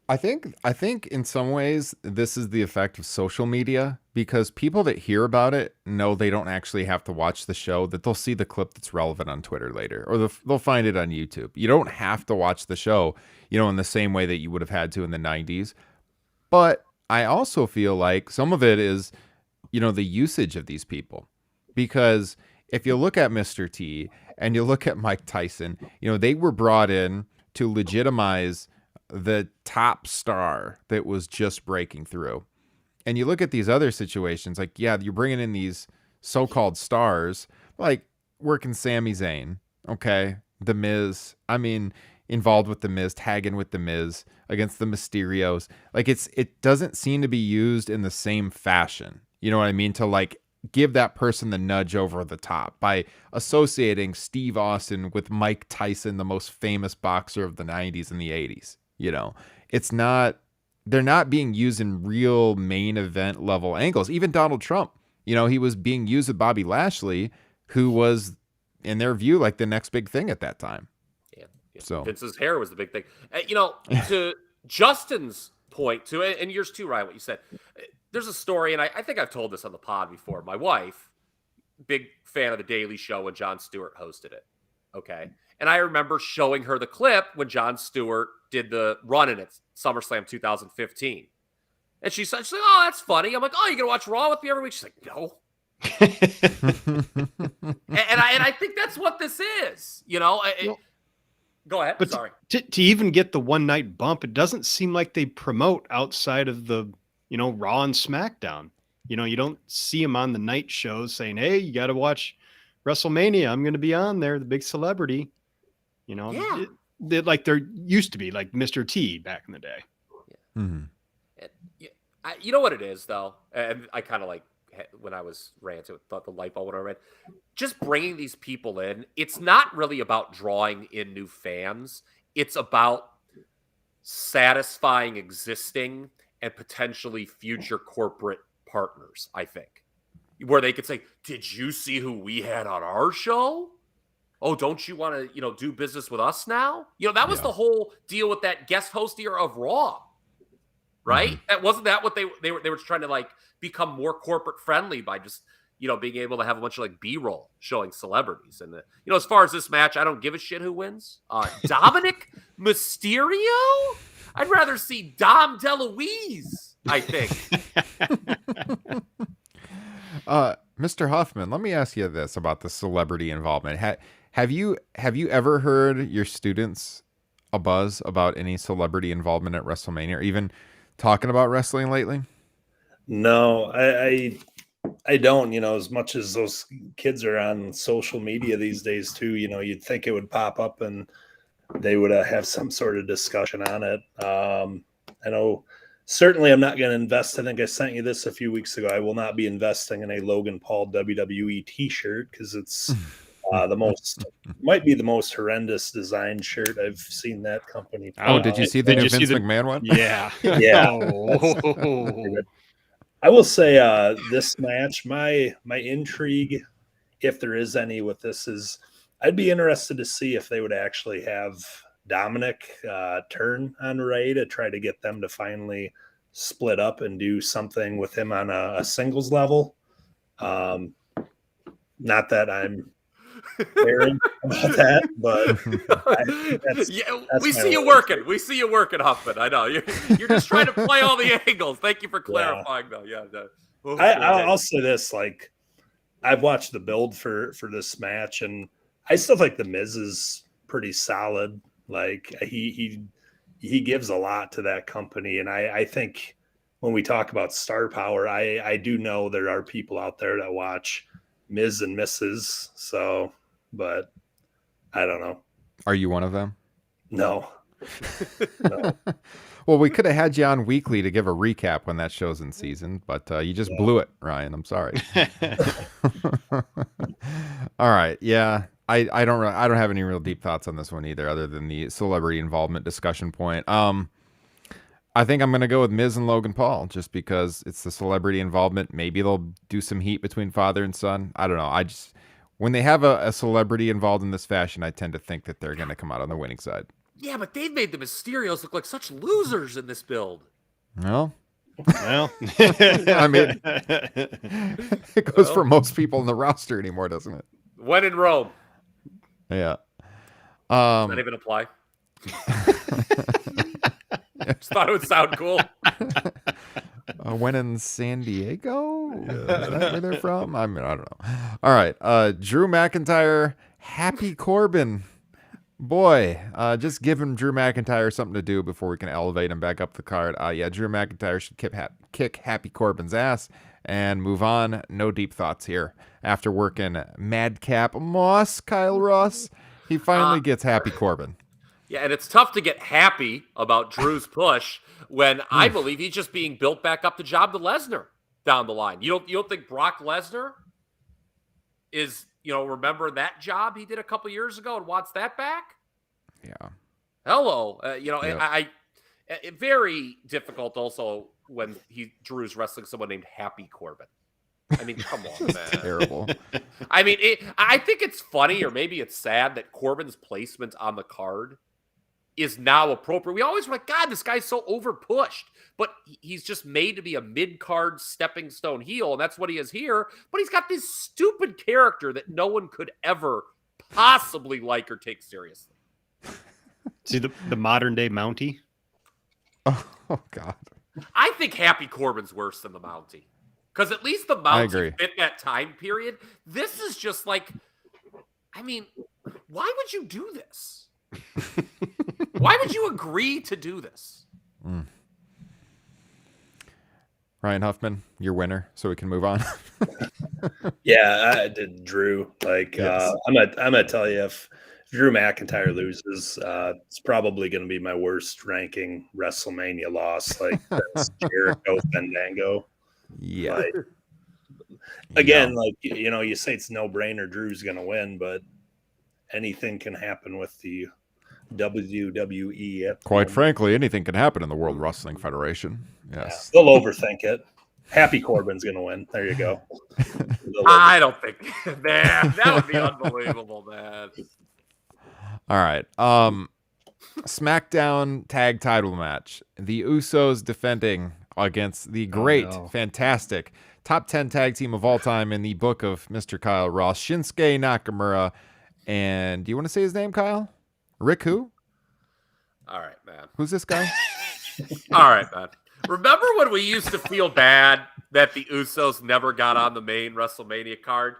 I think in some ways this is the effect of social media, because people that hear about it know they don't actually have to watch the show, that they'll see the clip that's relevant on Twitter later, or they'll find it on YouTube. You don't have to watch the show, in the same way that you would have had to in the 90s. But I also feel like some of it is, the usage of these people, because if you look at Mr. T and you look at Mike Tyson, they were brought in to legitimize the top star that was just breaking through. And you look at these other situations, like, yeah, you're bringing in these so-called stars, like working Sami Zayn, okay, The Miz, involved with The Miz, tagging with The Miz against the Mysterios. Like, it doesn't seem to be used in the same fashion, you know what I mean, to like give that person the nudge over the top by associating Steve Austin with Mike Tyson, the most famous boxer of the 90s and the 80s. It's not, they're not being used in real main event level angles. Even Donald Trump, he was being used with Bobby Lashley, who was, in their view, like the next big thing at that time. Yeah. So Vince's hair was the big thing. To Justin's point too, and yours too, Ryan, what you said. There's a story, and I think I've told this on the pod before. My wife, big fan of The Daily Show when Jon Stewart hosted it. Okay. And I remember showing her the clip when Jon Stewart did the run-in at SummerSlam 2015. And she's like, "Oh, that's funny." I'm like, "Oh, you gonna watch Raw with me every week?" She's like, "No." and I think that's what this is. Go ahead. But Sorry. To even get the one night bump, it doesn't seem like they promote outside of the, Raw and SmackDown. You don't see them on the night shows saying, "Hey, you got to watch WrestleMania. I'm going to be on there, the big celebrity." Yeah. Like there used to be, like Mr. T back in the day. Yeah. Mm-hmm. You know what it is, though? And I kind of like, when I was ranting, thought the light bulb went on red. Just bringing these people in, it's not really about drawing in new fans. It's about satisfying existing and potentially future corporate partners, I think. Where they could say, "Did you see who we had on our show? Oh, don't you want to, do business with us now?" That was the whole deal with that guest host era of Raw, right? Mm-hmm. Wasn't that what they were trying to like become more corporate friendly by just, being able to have a bunch of like B-roll showing celebrities. And as far as this match, I don't give a shit who wins. Dominic Mysterio? I'd rather see Dom DeLuise, I think. Mr. Huffman, let me ask you this about the celebrity involvement. Have you ever heard your students abuzz about any celebrity involvement at WrestleMania, or even talking about wrestling lately? No, I don't. As much as those kids are on social media these days too, you'd think it would pop up and they would have some sort of discussion on it. I know certainly I'm not going to invest. I think I sent you this a few weeks ago. I will not be investing in a Logan Paul WWE t-shirt because it's might be the most horrendous design shirt I've seen that company. Oh, did you see the new Vince McMahon one? Yeah. Yeah. I will say this match, my intrigue, if there is any with this, is I'd be interested to see if they would actually have Dominic turn on Ray to try to get them to finally split up and do something with him on a singles level. Not that I'm caring about that, but we see you working. We see you working, Huffman. I know you're just trying to play all the angles. Thank you for clarifying, though. Yeah, I'll say this: like, I've watched the build for this match, and I still think the Miz is pretty solid. Like he gives a lot to that company, and I think when we talk about star power, I do know there are people out there that watch Miz and Mrs. So, but I don't know. Are you one of them? No. Well, we could have had you on weekly to give a recap when that show's in season, but you just blew it, Ryan. I'm sorry. All right. Yeah. I don't have any real deep thoughts on this one either, other than the celebrity involvement discussion point. I think I'm gonna go with Miz and Logan Paul just because it's the celebrity involvement. Maybe they'll do some heat between father and son. I don't know. When they have a celebrity involved in this fashion, I tend to think that they're gonna come out on the winning side. Yeah, but they've made the Mysterios look like such losers in this build. Well, Well, I mean, it goes for most people in the roster anymore, doesn't it? When in Rome. Yeah. Does that even apply? Just thought it would sound cool. When in San Diego? Is that where they're from? I mean, I don't know. All right. Drew McIntyre, Happy Corbin. Boy, just give him Drew McIntyre something to do before we can elevate him back up the card. Yeah, Drew McIntyre should kick Happy Corbin's ass and move on. No deep thoughts here. After working Madcap Moss, Kyle Ross, he finally gets Happy Corbin. Yeah, and it's tough to get happy about Drew's push when I believe he's just being built back up to job to Lesnar down the line. You don't think Brock Lesnar is, remember that job he did a couple years ago and wants that back? Yeah. Hello. Yep. Very difficult also when Drew's wrestling someone named Happy Corbin. I mean, come on, man. Terrible. I mean, I think it's funny, or maybe it's sad, that Corbin's placement on the card is now appropriate. We always were like, God, this guy's so overpushed. But he's just made to be a mid-card stepping stone heel, and that's what he is here. But he's got this stupid character that no one could ever possibly like or take seriously. See the modern-day Mountie? Oh, God. I think Happy Corbin's worse than the Mountie. Because at least the agree. Mountie fit that time period. This is just like, I mean, why would you do this? Why would you agree to do this? Ryan Huffman, your winner, so we can move on. Yeah, I did Drew. Yes. I'm gonna tell you, if Drew McIntyre loses, it's probably going to be my worst ranking WrestleMania loss. Like that's Jericho Fandango. Yeah. Again, you say it's no brainer. Drew's going to win, but anything can happen with the WWE. Quite frankly, anything can happen in the World Wrestling Federation. Yes. Yeah, they'll overthink it. Happy Corbin's going to win. There you go. I don't think that would be unbelievable, man. All right. SmackDown tag title match. The Usos defending against the great, fantastic top 10 tag team of all time in the book of Mr. Kyle Ross, Shinsuke Nakamura. And do you want to say his name, Kyle? Rick who? All right, man. Who's this guy? All right, man. Remember when we used to feel bad that the Usos never got on the main WrestleMania card?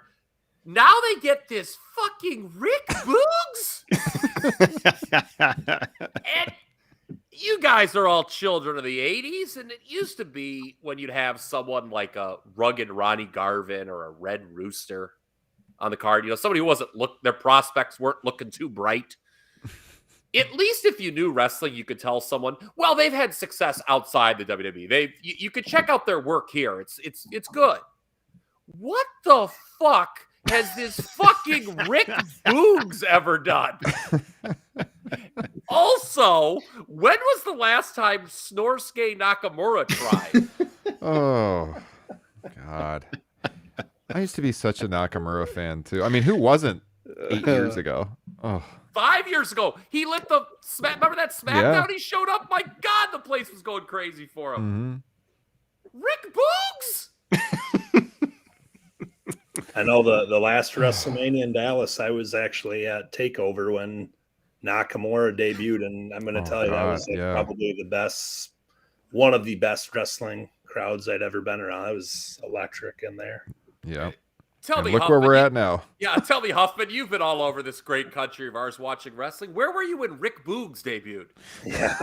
Now they get this fucking Rick Boogs? And you guys are all children of the 80s, and it used to be when you'd have someone like a rugged Ronnie Garvin or a Red Rooster on the card, somebody who their prospects weren't looking too bright. At least if you knew wrestling, you could tell someone, well, they've had success outside the WWE. You could check out their work here. It's good. What the fuck has this fucking Rick Boogs ever done? Also, when was the last time Snorsuke Nakamura tried? Oh, God. I used to be such a Nakamura fan, too. I mean, who wasn't 8 years ago? Oh. 5 years ago, he lit the remember that SmackDown? Yeah. He showed up. My God, the place was going crazy for him. Mm-hmm. Rick Boogs. I know the last WrestleMania in Dallas, I was actually at TakeOver when Nakamura debuted, and I'm going to tell you that was probably one of the best wrestling crowds I'd ever been around. It was electric in there. Yeah. Tell me, look Huffman, where we're at now. Yeah, tell me, Huffman, you've been all over this great country of ours watching wrestling. Where were you when Rick Boogs debuted? Yeah.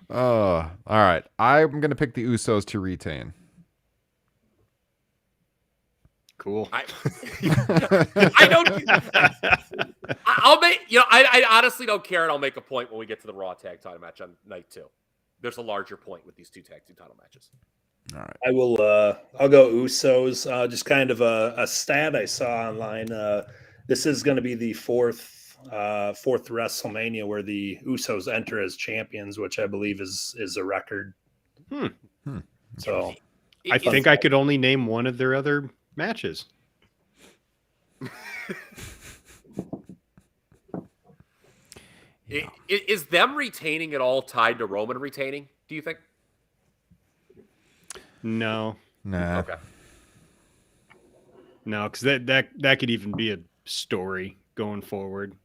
All right. I'm going to pick the Usos to retain. Cool. I don't. I'll make. I honestly don't care, and I'll make a point when we get to the Raw tag title match on night 2. There's a larger point with these 2 tag team title matches. All right. I will. I'll go Usos. Just kind of a stat I saw online. This is going to be the fourth WrestleMania where the Usos enter as champions, which I believe is a record. So I think I could only name one of their other matches. Is them retaining it all tied to Roman retaining? Do you think? No, Nah. Okay. no, because that could even be a story going forward.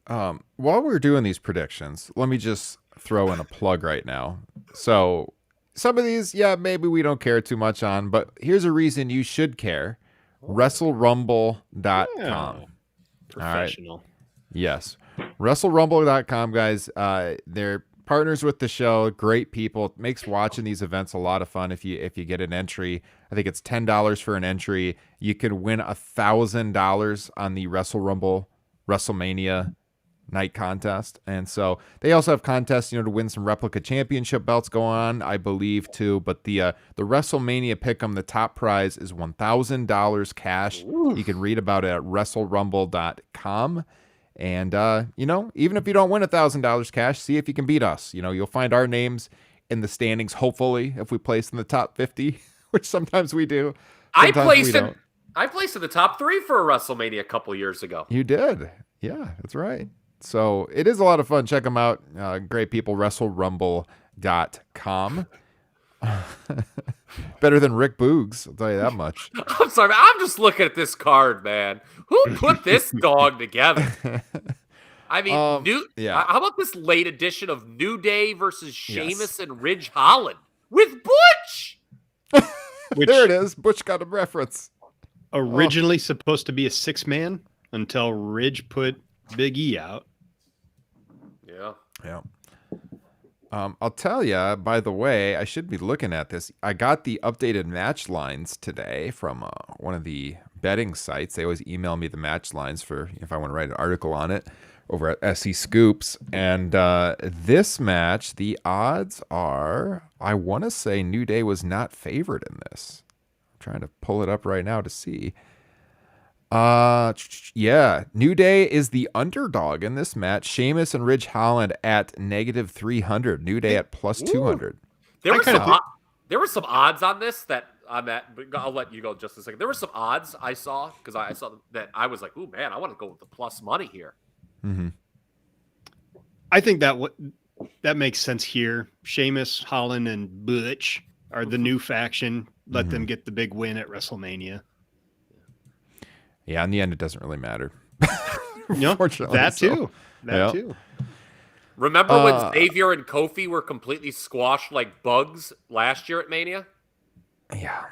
While we're doing these predictions, let me just throw in a plug right now. So some of these, yeah, maybe we don't care too much on, but here's a reason you should care. WrestleRumble.com. Yeah. Professional. Yes. WrestleRumble.com, guys. They're partners with the show. Great people. It makes watching these events a lot of fun if you get an entry. I think it's $10 for an entry. You can win $1,000 on the WrestleMania night contest. And so they also have contests, to win some replica championship belts going on, I believe, too. But the WrestleMania Pick'em, the top prize is $1,000 cash. Ooh. You can read about it at WrestleRumble.com. And, even if you don't win $1,000 cash, see if you can beat us. You'll find our names in the standings, hopefully, if we place in the top 50, which sometimes we do. I placed in the top 3 for a WrestleMania a couple years ago. You did. Yeah, that's right. So it is a lot of fun. Check them out. Great people. WrestleRumble.com. Better than Rick Boogs, I'll tell you that much. I'm sorry, man. I'm just looking at this card, man. Who put this dog together? I mean, how about this late edition of New Day versus Sheamus and Ridge Holland with Butch? There it is. Butch got a reference. Originally supposed to be a 6-man until Ridge put Big E out. Yeah. I'll tell you, by the way, I should be looking at this. I got the updated match lines today from one of the betting sites. They always email me the match lines for if I want to write an article on it over at SE Scoops. And this match, the odds are, I want to say New Day was not favored in this. I'm trying to pull it up right now to see. New Day is the underdog in this match. Sheamus and Ridge Holland at -300. New Day at +200. There were some odds on this that I'm at. But I'll let you go just a second. There were some odds I saw because I saw that I was like, "Ooh, man, I want to go with the plus money here." Mm-hmm. I think that makes sense here. Sheamus, Holland, and Butch are the new faction. Let them get the big win at WrestleMania. Yeah, in the end, it doesn't really matter. Fortunately, that too. Remember when Xavier and Kofi were completely squashed like bugs last year at Mania? Yeah.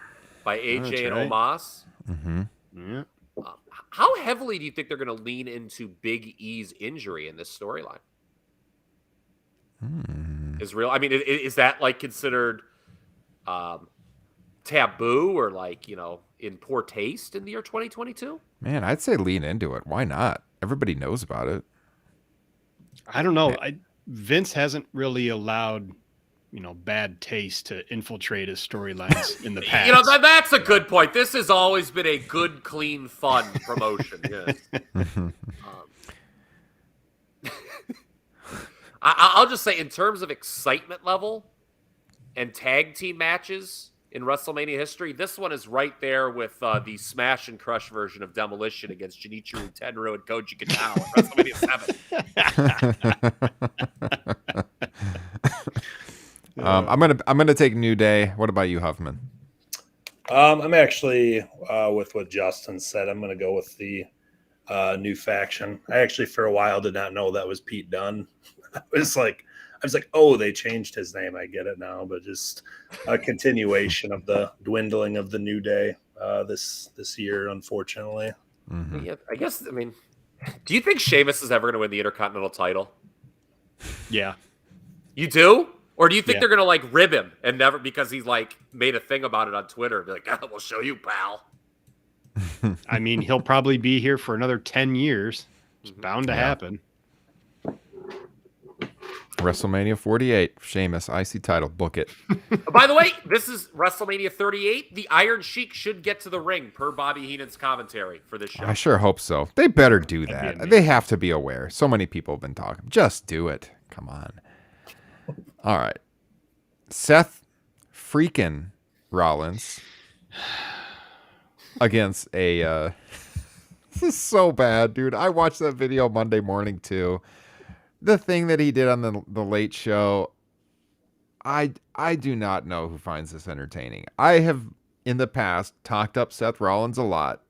By AJ and Omos? Mm-hmm. Yeah. How heavily do you think they're going to lean into Big E's injury in this storyline? Is real? I mean, is that like considered taboo or like, in poor taste in the year 2022? Man, I'd say lean into it. Why not? Everybody knows about it. I don't know. Vince hasn't really allowed, bad taste to infiltrate his storylines in the past. That's a good point. This has always been a good, clean, fun promotion. Yes. I'll just say in terms of excitement level and tag team matches in WrestleMania history, this one is right there with the smash and crush version of Demolition against Junichiro Tenryu and Koji Katao at WrestleMania 7. I'm gonna take New Day. What about you, Huffman? I'm actually with what Justin said. I'm going to go with the new faction. I actually for a while did not know that was Pete Dunne. I was like, oh, they changed his name. I get it now, but just a continuation of the dwindling of the New Day this year, unfortunately. Mm-hmm. Yeah, I guess. I mean, do you think Sheamus is ever going to win the Intercontinental title? Yeah. You do? Or do you think they're going to like rib him and never, because he's like made a thing about it on Twitter, be like, we'll show you, pal. I mean, he'll probably be here for another 10 years. It's bound to happen. WrestleMania 48, Sheamus, IC title, book it. By the way, this is WrestleMania 38. The Iron Sheik should get to the ring per Bobby Heenan's commentary for this show. I sure hope so. They better do That'd be that. amazing. They have to be aware. So many people have been talking. Just do it. Come on. All right. Seth freaking Rollins against a this is so bad, dude. I watched that video Monday morning too. The thing that he did on the late show, I do not know who finds this entertaining. I have in the past talked up Seth Rollins a lot.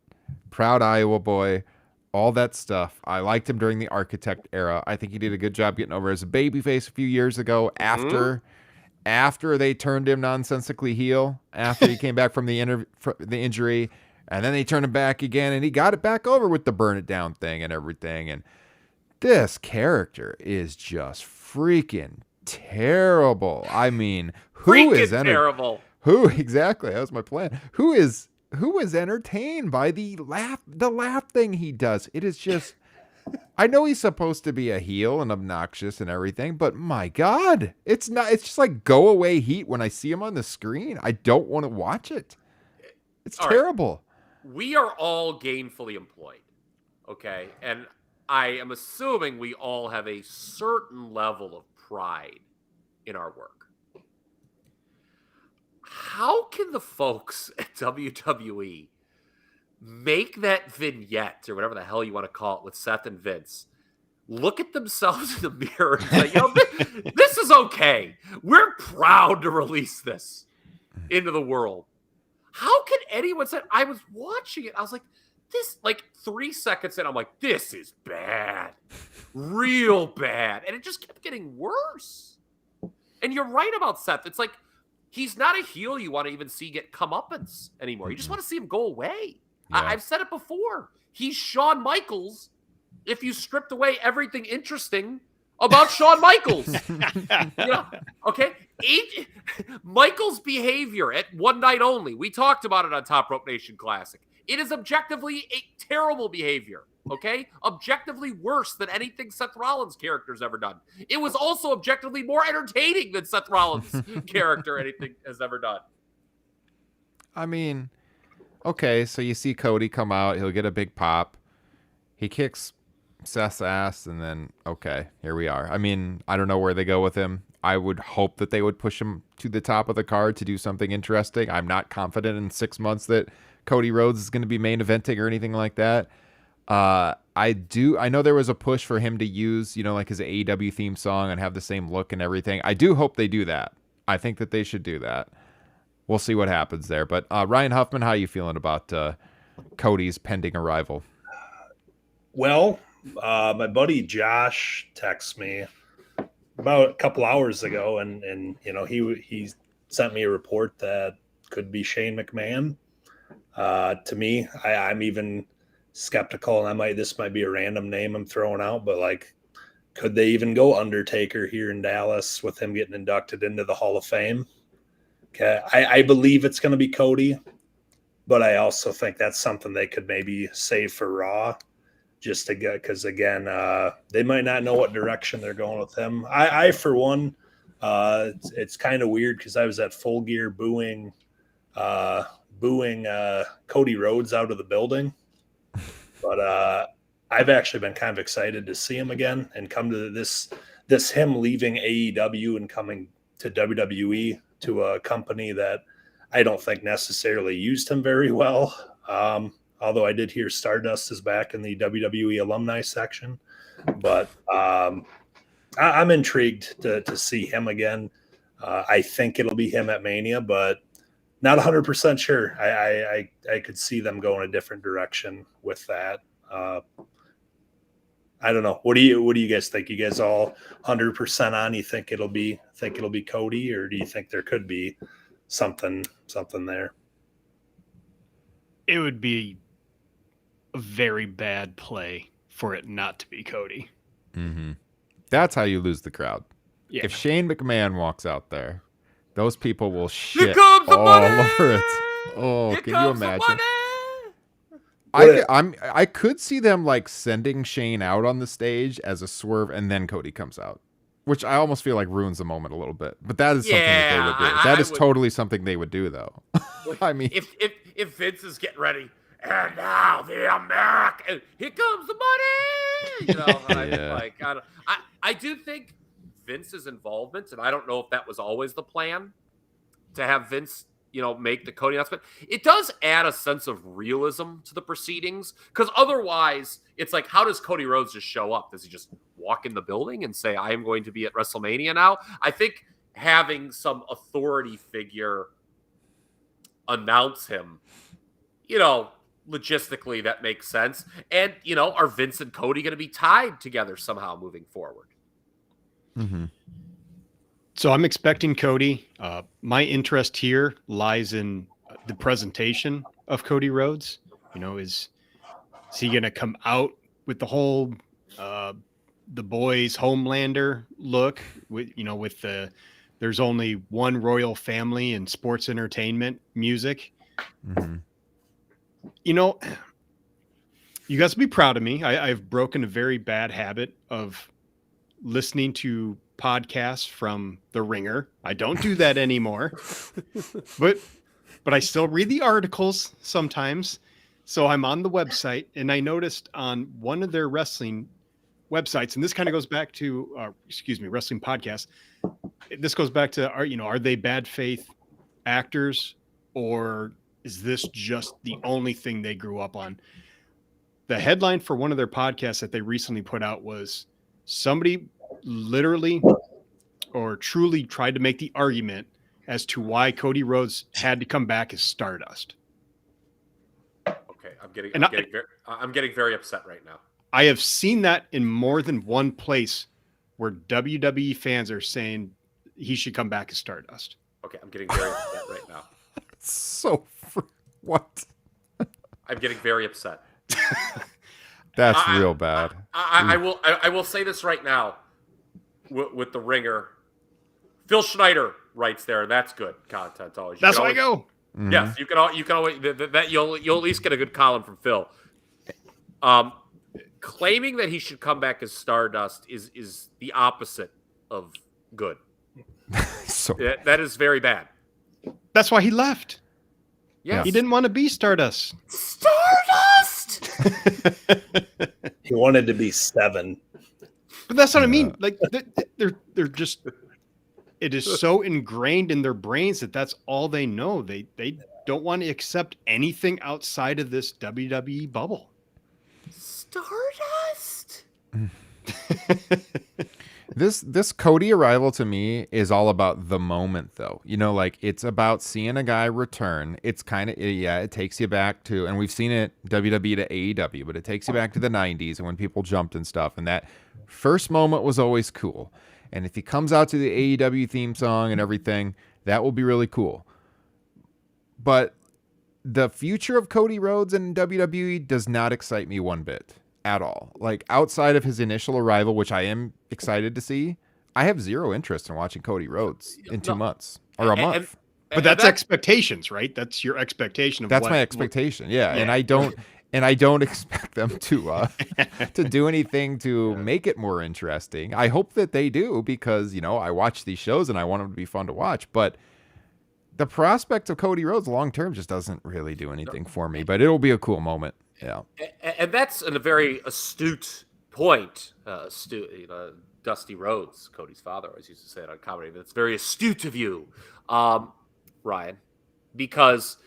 Proud Iowa boy, all that stuff. I liked him during the Architect era. I think he did a good job getting over as a babyface a few years ago after they turned him nonsensically heel, after he came back from the injury, and then they turned him back again, and he got it back over with the burn it down thing and everything. And this character is just freaking terrible. I mean, who is terrible? Who exactly? That was my plan. Who is entertained by the laugh thing he does? It is just. I know he's supposed to be a heel and obnoxious and everything, but my God, it's not. It's just like go away heat when I see him on the screen. I don't want to watch it. It's terrible. Right. We are all gainfully employed, okay, and I am assuming we all have a certain level of pride in our work. How can the folks at WWE make that vignette, or whatever the hell you want to call it, with Seth and Vince, look at themselves in the mirror and say, this is okay. We're proud to release this into the world. How can anyone say, I was watching it, I was like, this, like 3 seconds in, I'm like, this is bad. Real bad. And it just kept getting worse. And you're right about Seth. It's like, he's not a heel you want to even see get comeuppance anymore. You just want to see him go away. Yeah. I've said it before. He's Shawn Michaels if you stripped away everything interesting about Shawn Michaels. Okay? Michaels' behavior at One Night Only, we talked about it on Top Rope Nation Classic. It is objectively a terrible behavior, okay? Objectively worse than anything Seth Rollins' character's ever done. It was also objectively more entertaining than Seth Rollins' character anything has ever done. I mean, okay, so you see Cody come out, he'll get a big pop. He kicks Seth's ass, and then, okay, here we are. I mean, I don't know where they go with him. I would hope that they would push him to the top of the card to do something interesting. I'm not confident in 6 months that Cody Rhodes is going to be main eventing or anything like that. I know there was a push for him to use, like his AEW theme song and have the same look and everything. I do hope they do that. I think that they should do that. We'll see what happens there. But Ryan Huffman, how are you feeling about Cody's pending arrival? Well, my buddy Josh texted me about a couple hours ago, and he sent me a report that could be Shane McMahon. To me, I'm even skeptical, and this might be a random name I'm throwing out, but like, could they even go Undertaker here in Dallas with him getting inducted into the Hall of Fame? Okay, I believe it's going to be Cody, but I also think that's something they could maybe save for Raw, just to get, because again, they might not know what direction they're going with him. I for one, it's kind of weird because I was at Full Gear booing Cody Rhodes out of the building, but I've actually been kind of excited to see him again and come to this him leaving AEW and coming to WWE, to a company that I don't think necessarily used him very well. Although I did hear Stardust is back in the WWE alumni section, but I'm intrigued to see him again. I think it'll be him at Mania, but not 100% sure. I could see them going a different direction with that. I don't know. What do you guys think? You guys all 100% on? You think it'll be Cody, or do you think there could be something there? It would be a very bad play for it not to be Cody. Mm-hmm. That's how you lose the crowd. Yeah. If Shane McMahon walks out there, those people will shit comes the all money! over it. Oh, Here can you comes the imagine? money! I could see them like sending Shane out on the stage as a swerve, and then Cody comes out, which I almost feel like ruins the moment a little bit. But that is something that they would do. That is totally something they would do, though. I mean, if Vince is getting ready, and now the American, here comes the money. You know, Yeah. I do think Vince's involvement, and I don't know if that was always the plan to have Vince, make the Cody announcement. It does add a sense of realism to the proceedings, because otherwise, it's like, how does Cody Rhodes just show up? Does he just walk in the building and say, "I am going to be at WrestleMania now"? I think having some authority figure announce him, logistically that makes sense. And, are Vince and Cody going to be tied together somehow moving forward? mm-hmm. So I'm expecting Cody. My interest here lies in the presentation of Cody Rhodes. Is he going to come out with the whole the boys Homelander look with there's only one royal family in sports entertainment music? Mm-hmm. You guys be proud of me. I've broken a very bad habit of listening to podcasts from The Ringer. I don't do that anymore, but I still read the articles sometimes. So I'm on the website, and I noticed on one of their wrestling websites, and this kind of goes back to, wrestling podcasts. This goes back to, are they bad faith actors, or is this just the only thing they grew up on? The headline for one of their podcasts that they recently put out was somebody literally or truly tried to make the argument as to why Cody Rhodes had to come back as Stardust. Okay, I'm getting very upset right now. I have seen that in more than one place where WWE fans are saying he should come back as Stardust. Okay, I'm getting very upset right now. What? I'm getting very upset. That's real bad. I will say this right now with The Ringer. Phil Schneider writes there, and that's good content. Always. That's why I go. Mm-hmm. Yes, you can always that you'll at least get a good column from Phil. Claiming that he should come back as Stardust is the opposite of good. That is very bad. That's why he left. Yes. He didn't want to be Stardust. Stardust! He wanted to be 7. But that's what I mean. Like they're just, it is so ingrained in their brains that that's all they know. They don't want to accept anything outside of this WWE bubble. Stardust. This Cody arrival to me is all about the moment, though. Like, it's about seeing a guy return. It's kind of, it takes you back to, and we've seen it WWE to AEW, but it takes you back to the 90s and when people jumped and stuff. And that first moment was always cool. And if he comes out to the AEW theme song and everything, that will be really cool. But the future of Cody Rhodes in WWE does not excite me one bit at all. Like, outside of his initial arrival, which I am excited to see, I have zero interest in watching Cody Rhodes in 2 months or a month. But that's expectations, right? That's your expectation of my expectation. Yeah. And I don't expect them to do anything to make it more interesting. I hope that they do, because, I watch these shows and I want them to be fun to watch, but the prospect of Cody Rhodes long term just doesn't really do anything for me, but it'll be a cool moment. Yeah. And that's a very astute point. Dusty Rhodes, Cody's father, always used to say it on comedy. That's very astute of you, Ryan, because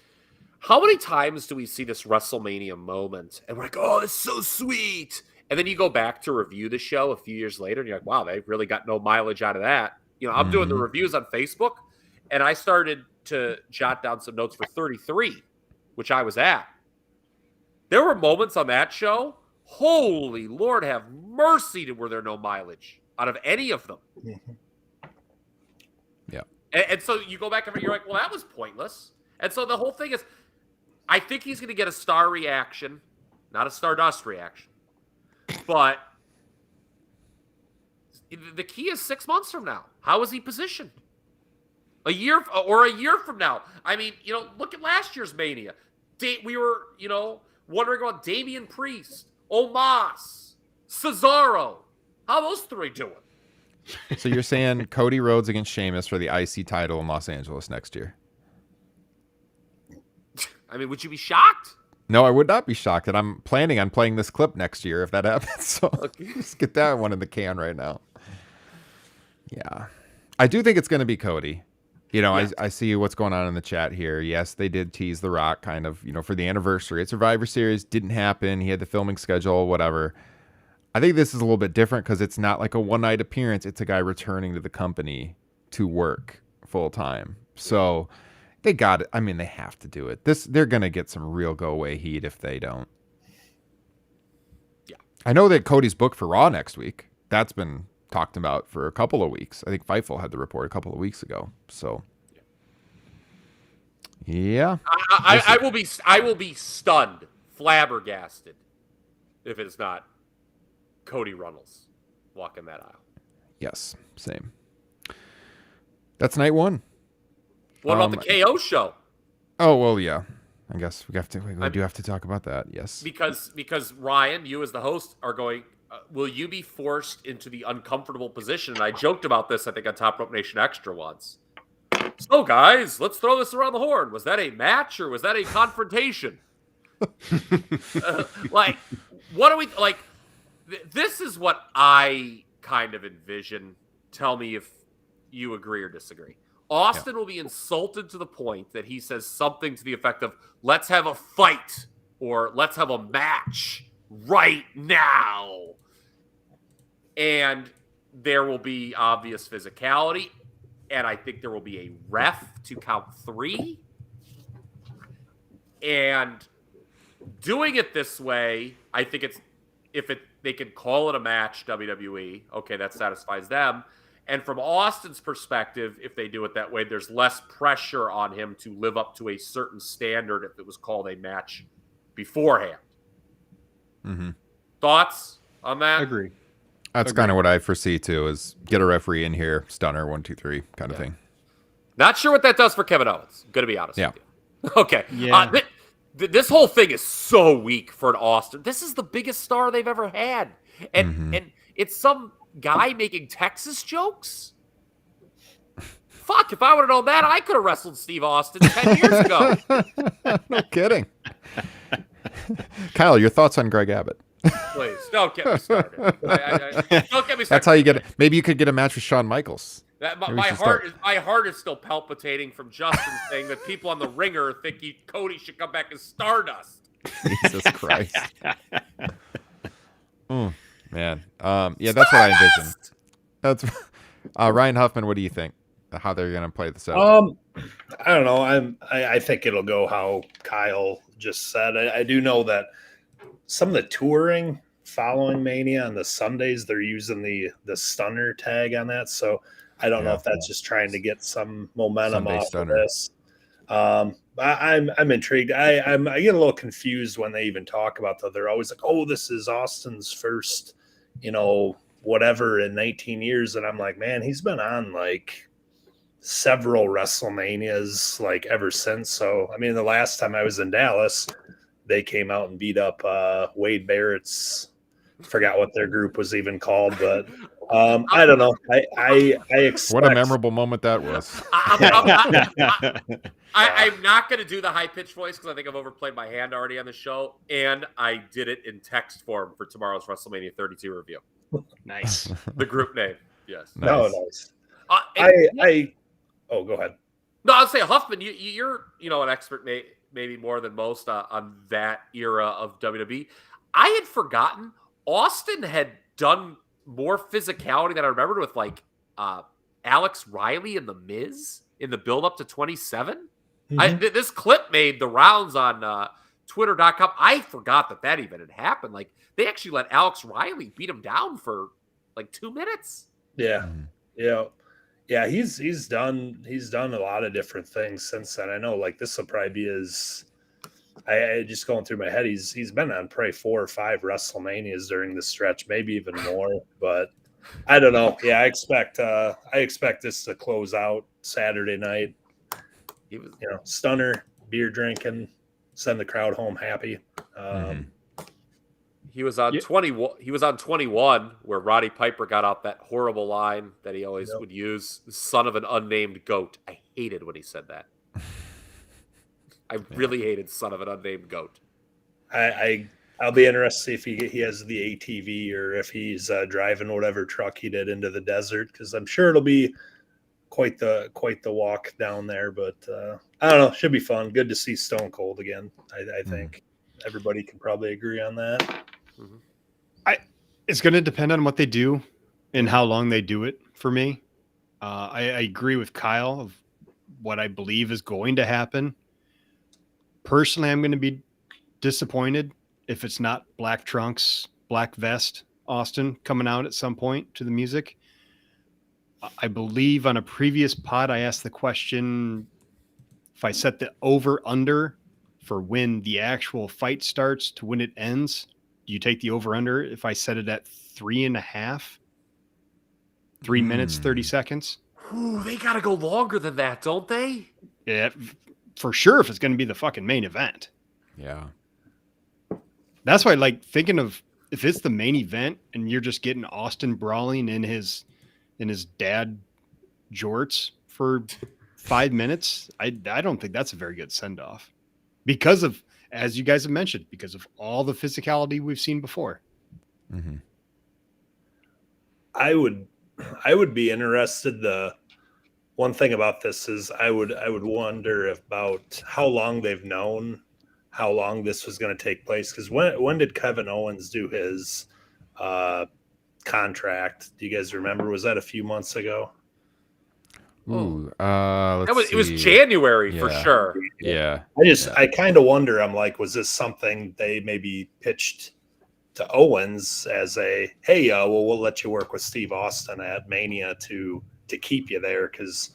how many times do we see this WrestleMania moment and we're like, oh, it's so sweet. And then you go back to review the show a few years later and you're like, wow, they really got no mileage out of that. I'm doing the reviews on Facebook, and I started to jot down some notes for 33, which I was at. There were moments on that show, holy Lord have mercy, were there no mileage out of any of them. Yeah. And so you go back and you're like, well, that was pointless. And so the whole thing is, I think he's going to get a star reaction, not a Stardust reaction. But the key is 6 months from now. How is he positioned? A year from now. I mean, look at last year's Mania. We were, wondering about Damian Priest, Omos, Cesaro. How those three doing? So you're saying Cody Rhodes against Sheamus for the IC title in Los Angeles next year? I mean, would you be shocked? No, I would not be shocked. And I'm planning on playing this clip next year if that happens. So just get that one in the can right now. Yeah. I do think it's going to be Cody. I see what's going on in the chat here. Yes, they did tease The Rock kind of, for the anniversary at Survivor Series. Didn't happen. He had the filming schedule, whatever. I think this is a little bit different because it's not like a one-night appearance. It's a guy returning to the company to work full time. So they got it. I mean, they have to do it. They're going to get some real go-away heat if they don't. Yeah. I know that Cody's booked for Raw next week. That's been talked about for a couple of weeks. I think Fightful had the report a couple of weeks ago. So, yeah. I will be stunned, flabbergasted, if it's not Cody Runnels walking that aisle. Yes, same. That's night one. What about the KO show? Oh, well, yeah. I guess we do have to talk about that. Yes. Because Ryan, you as the host are going, will you be forced into the uncomfortable position? And I joked about this, I think, on Top Rope Nation Extra once. So, guys, let's throw this around the horn. Was that a match or was that a confrontation? What do we like? This is what I kind of envision. Tell me if you agree or disagree. Austin will be insulted to the point that he says something to the effect of, let's have a fight or let's have a match right now. And there will be obvious physicality. And I think there will be a ref to count 3. And doing it this way, I think they can call it a match, WWE. Okay, that satisfies them. And from Austin's perspective, if they do it that way, there's less pressure on him to live up to a certain standard if it was called a match beforehand. Mm-hmm. Thoughts on that? Agree. That's kind of what I foresee too, is get a referee in here, stunner, 1, 2, 3 kind of thing. Not sure what that does for Kevin Owens. Going to be honest with you. Okay. Yeah. This whole thing is so weak for an Austin. This is the biggest star they've ever had. And it's some guy making Texas jokes? Fuck, if I would have known that, I could have wrestled Steve Austin 10 years ago. No kidding. Kyle, your thoughts on Greg Abbott? Please, don't get me started. Don't get me started. That's how you get it. Maybe you could get a match with Shawn Michaels. My heart is still palpitating from Justin saying that people on the Ringer think Cody should come back as Stardust. Jesus Christ. Man. Yeah, that's what I envision. That's Ryan Huffman, what do you think? How they're going to play this out? I don't know. I think it'll go how Kyle just said. I do know that some of the touring following Mania on the Sundays, they're using the stunner tag on that. So I don't know if that's just trying to get some momentum Sunday off stunner. of this. I'm intrigued. I get a little confused when they even talk about that. They're always like, "Oh, this is Austin's first, whatever in 19 years," and I'm like, man, he's been on like several WrestleManias like ever since. So I mean, the last time I was in Dallas, they came out and beat up Wade Barrett's. Forgot what their group was even called, but I don't know. I expect What a memorable moment that was. I'm not going to do the high-pitched voice because I think I've overplayed my hand already on the show, and I did it in text form for tomorrow's WrestleMania 32 review. Nice. The group name, yes. nice. Go ahead. No, I'll say Huffman, you're an expert, maybe more than most on that era of WWE. I had forgotten Austin had done more physicality than I remembered with like Alex Riley and The Miz in the build-up to 27. Mm-hmm. This clip made the rounds on Twitter.com. I forgot that even had happened. Like they actually let Alex Riley beat him down for like 2 minutes. Yeah. He's done a lot of different things since then. I know like this will probably be his. I just going through my head. He's been on probably 4 or 5 WrestleManias during the stretch, maybe even more. But I don't know. Yeah, I expect this to close out Saturday night. He was Stunner, beer drinking, send the crowd home happy. he was on 21. He was on 21, where Roddy Piper got out that horrible line that he always would use: "Son of an unnamed goat." I hated when he said that. I really hated "son of an unnamed goat." I'll be interested to see if he has the ATV or if he's driving whatever truck he did into the desert, because I'm sure it'll be quite the walk down there. But I don't know, should be fun. Good to see Stone Cold again. I think everybody can probably agree on that. It's going to depend on what they do and how long they do it for me. I agree with Kyle of what I believe is going to happen. Personally, I'm going to be disappointed if it's not Black Trunks, Black Vest, Austin coming out at some point to the music. I believe on a previous pod, I asked the question, if I set the over-under for when the actual fight starts to when it ends, do you take the over-under if I set it at 3.5? 3 minutes, 30 seconds? Ooh, they got to go longer than that, don't they? Yeah, for sure, if it's going to be the fucking main event. Yeah. That's why, like, thinking of if it's the main event and you're just getting Austin brawling in his dad jorts for 5 minutes, I don't think that's a very good send off, because of, as you guys have mentioned, because of all the physicality we've seen before. Mm-hmm. I would be interested. The one thing about this is I would wonder about how long they've known how long this was going to take place. Because when did Kevin Owens do his contract? Do you guys remember? Was that a few months ago? Ooh, It was January for sure. Yeah. I kind of wonder. I'm like, was this something they maybe pitched to Owens as a, hey, we'll let you work with Steve Austin at Mania to keep you there? Because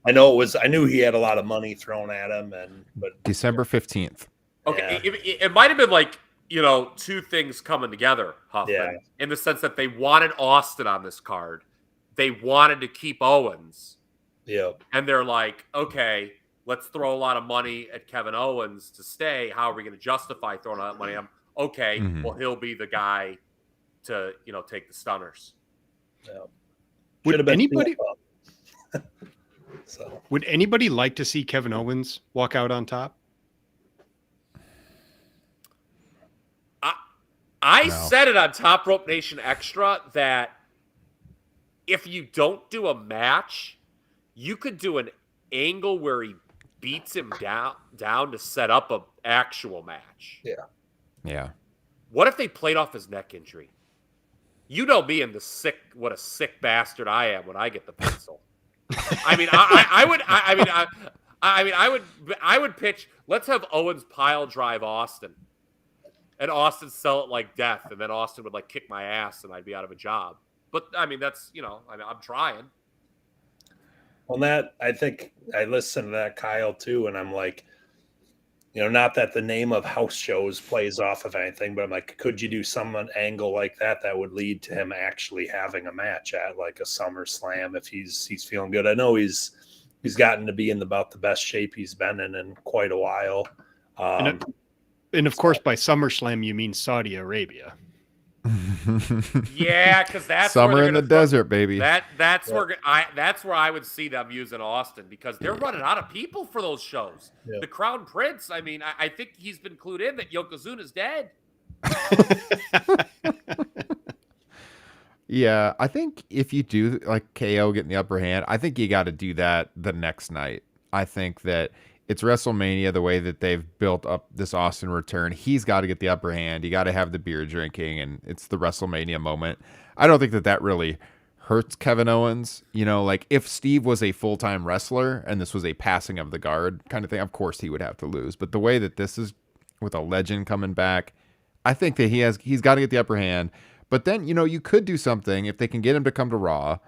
I knew he had a lot of money thrown at him, but December 15th. Okay, it might have been like, two things coming together, Huffman, in the sense that they wanted Austin on this card. They wanted to keep Owens. Yeah. And they're like, okay, let's throw a lot of money at Kevin Owens to stay. How are we going to justify throwing all that money at him? Okay, well, he'll be the guy to, take the stunners. Yeah. Would anybody So. Would anybody like to see Kevin Owens walk out on top? I said it on Top Rope Nation Extra that if you don't do a match, you could do an angle where he beats him down to set up an actual match. Yeah. Yeah. What if they played off his neck injury? You know me and what a sick bastard I am when I get the pencil. I mean, I would pitch, let's have Owens pile drive Austin. And Austin sell it like death, and then Austin would like kick my ass, and I'd be out of a job. But I mean, that's I'm trying. Well, that I think I listened to that, Kyle, too, and I'm like, not that the name of house shows plays off of anything, but I'm like, could you do some angle like that would lead to him actually having a match at like a SummerSlam if he's feeling good? I know he's gotten to be in about the best shape he's been in quite a while. And of course, by SummerSlam, you mean Saudi Arabia. Yeah, because that's summer in the desert, baby. That's where I would see them using Austin, because they're running out of people for those shows. Yeah. The Crown Prince. I mean, I think he's been clued in that Yokozuna's dead. Yeah, I think if you do like KO getting the upper hand, I think you got to do that the next night. I think that it's WrestleMania, the way that they've built up this Austin return. He's got to get the upper hand. You got to have the beer drinking, and it's the WrestleMania moment. I don't think that really hurts Kevin Owens. Like if Steve was a full-time wrestler and this was a passing of the guard kind of thing, of course he would have to lose. But the way that this is with a legend coming back, I think that he's got to get the upper hand. But then, you could do something if they can get him to come to Raw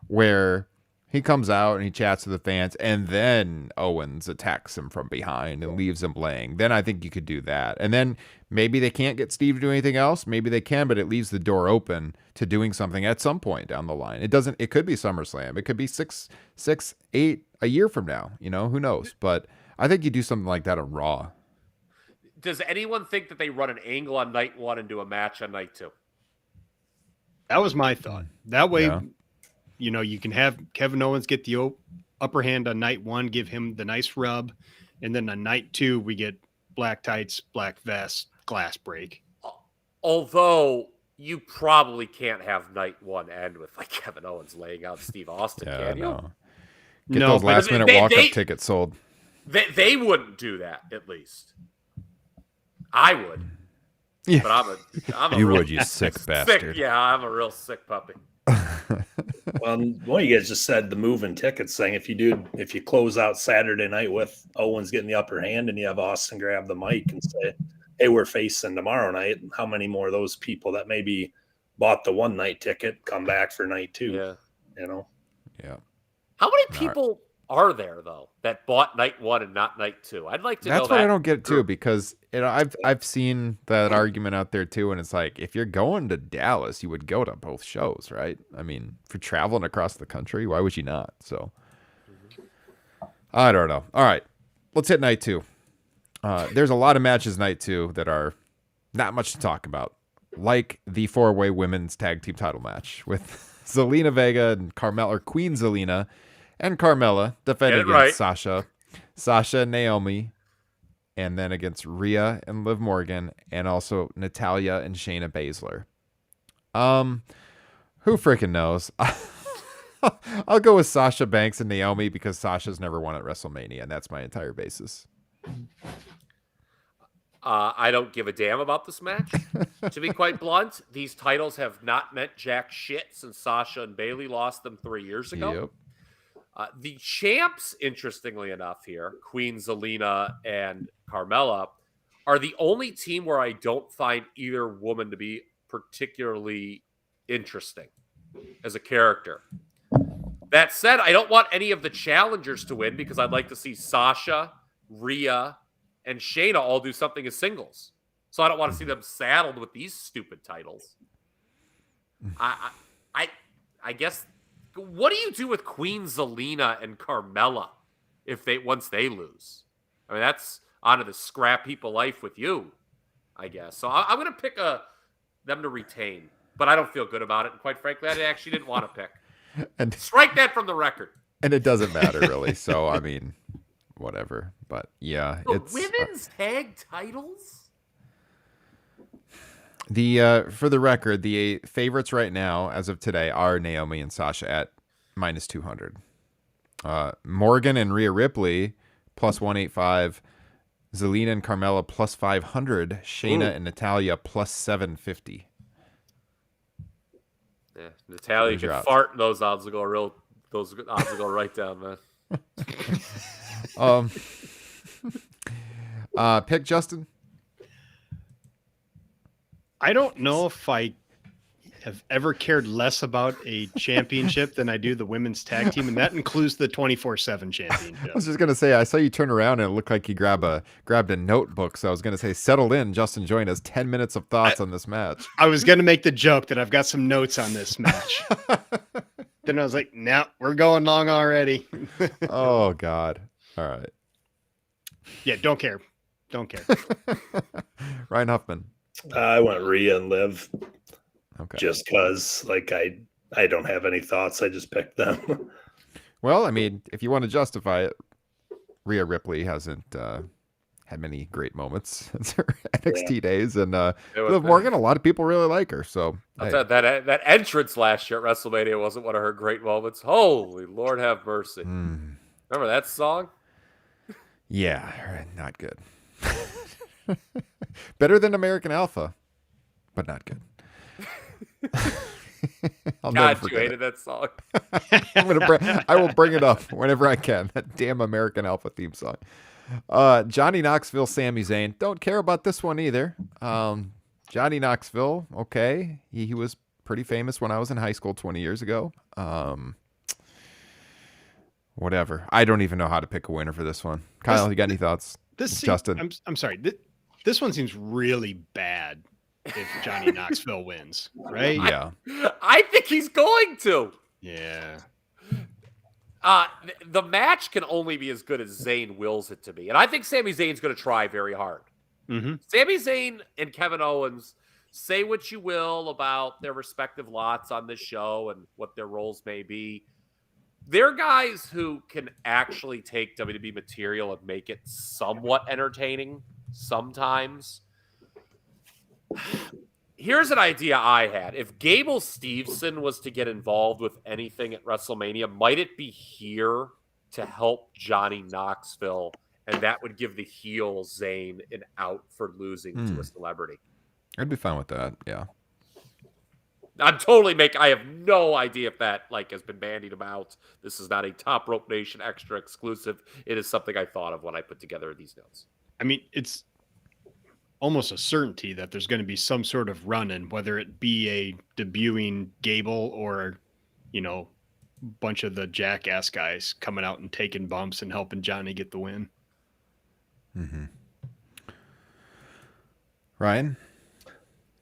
where He comes out and he chats to the fans, and then Owens attacks him from behind and leaves him laying. Then I think you could do that. And then maybe they can't get Steve to do anything else. Maybe they can, but it leaves the door open to doing something at some point down the line. It could be SummerSlam. It could be 6, 8 a year from now. Who knows? But I think you do something like that on Raw. Does anyone think that they run an angle on night 1 and do a match on night 2? That was my thought. That way, Yeah. You can have Kevin Owens get the upper hand on night 1, give him the nice rub. And then on night 2, we get black tights, black vest, glass break. Although you probably can't have night 1 end with like Kevin Owens laying out Steve Austin, can you? No. Get No, those but last minute walk-up tickets sold. They wouldn't do that, at least. I would. Yeah. But I'm a You real would, you sick bastard. sick. Yeah, I'm a real sick puppy. Well, one of you guys just said the moving tickets thing. If you close out Saturday night with Owens getting the upper hand and you have Austin grab the mic and say, hey, we're facing tomorrow night, how many more of those people that maybe bought the one night ticket come back for night 2? Yeah. Yeah. How many people are there though that bought night 1 and not night 2? I'd like to know That's what that. I don't get too, because I've seen that argument out there too, and it's like, if you're going to Dallas, you would go to both shows, right? I mean, for traveling across the country, why would you not? So I don't know. All right, let's hit night 2. There's a lot of matches night 2 that are not much to talk about, like the 4-way women's tag team title match with Zelina Vega and Carmella, or Queen Zelina and Carmella defending against Sasha and Naomi, and then against Rhea and Liv Morgan, and also Natalya and Shayna Baszler. Who freaking knows? I'll go with Sasha Banks and Naomi because Sasha's never won at WrestleMania, and that's my entire basis. I don't give a damn about this match. To be quite blunt, these titles have not meant jack shit since Sasha and Bayley lost them 3 years ago. Yep. The champs, interestingly enough here, Queen Zelina and Carmella, are the only team where I don't find either woman to be particularly interesting as a character. That said, I don't want any of the challengers to win because I'd like to see Sasha, Rhea, and Shayna all do something as singles. So I don't want to see them saddled with these stupid titles. I guess, what do you do with Queen Zelina and Carmella once they lose? I mean, that's onto the scrap heap of life with you, I guess. So I'm going to pick them to retain, but I don't feel good about it. And quite frankly, I actually didn't want to pick. And strike that from the record. And it doesn't matter really. So I mean, whatever. But yeah, it's women's tag titles. For the record, the favorites right now, as of today, are Naomi and Sasha at -200. Morgan and Rhea Ripley +185. Zelina and Carmella +500. Shayna and Natalya +750. Yeah, Natalya can fart, and those odds will go Those odds will go right down, man. Pick Justin. I don't know if I have ever cared less about a championship than I do the women's tag team, and that includes the 24/7 championship. I was just gonna say, I saw you turn around and it looked like you grabbed a notebook. So I was gonna say, settle in, Justin. Join us. 10 minutes of thoughts on this match. I was gonna make the joke that I've got some notes on this match. Then I was like, "No, we're going long already." Oh God! All right. Yeah, don't care. Ryan Huffman. I went Rhea and Liv. Okay. Just because, like, I don't have any thoughts. I just picked them. Well, I mean, if you want to justify it, Rhea Ripley hasn't had many great moments since her NXT days, and Liv Morgan, a lot of people really like her. So hey. that entrance last year at WrestleMania wasn't one of her great moments. Holy Lord, have mercy! Remember that song? Yeah, not good. Better than American Alpha, but not good. God, you hated that song. I will bring it up whenever I can. That damn American Alpha theme song. Johnny Knoxville, Sami Zayn. Don't care about this one either. Johnny Knoxville, okay. He was pretty famous when I was in high school 20 years ago. Whatever. I don't even know how to pick a winner for this one. Kyle, you got any thoughts? Justin. I'm sorry. This one seems really bad if Johnny Knoxville wins, right? Yeah. I think he's going to. Yeah. The match can only be as good as Zayn wills it to be. And I think Sami Zayn's going to try very hard. Mm-hmm. Sami Zayn and Kevin Owens, say what you will about their respective lots on this show and what their roles may be. They're guys who can actually take WWE material and make it somewhat entertaining sometimes. Here's an idea I had. If Gable Steveson was to get involved with anything at WrestleMania, might it be here to help Johnny Knoxville? And that would give the heel Zayn an out for losing to a celebrity. I'd be fine with that. Yeah. I have no idea if that has been bandied about. This is not a Top Rope Nation extra exclusive. It is something I thought of when I put together these notes. I mean, it's almost a certainty that there's going to be some sort of run-in, whether it be a debuting Gable or, bunch of the jackass guys coming out and taking bumps and helping Johnny get the win. Mm-hmm. Ryan?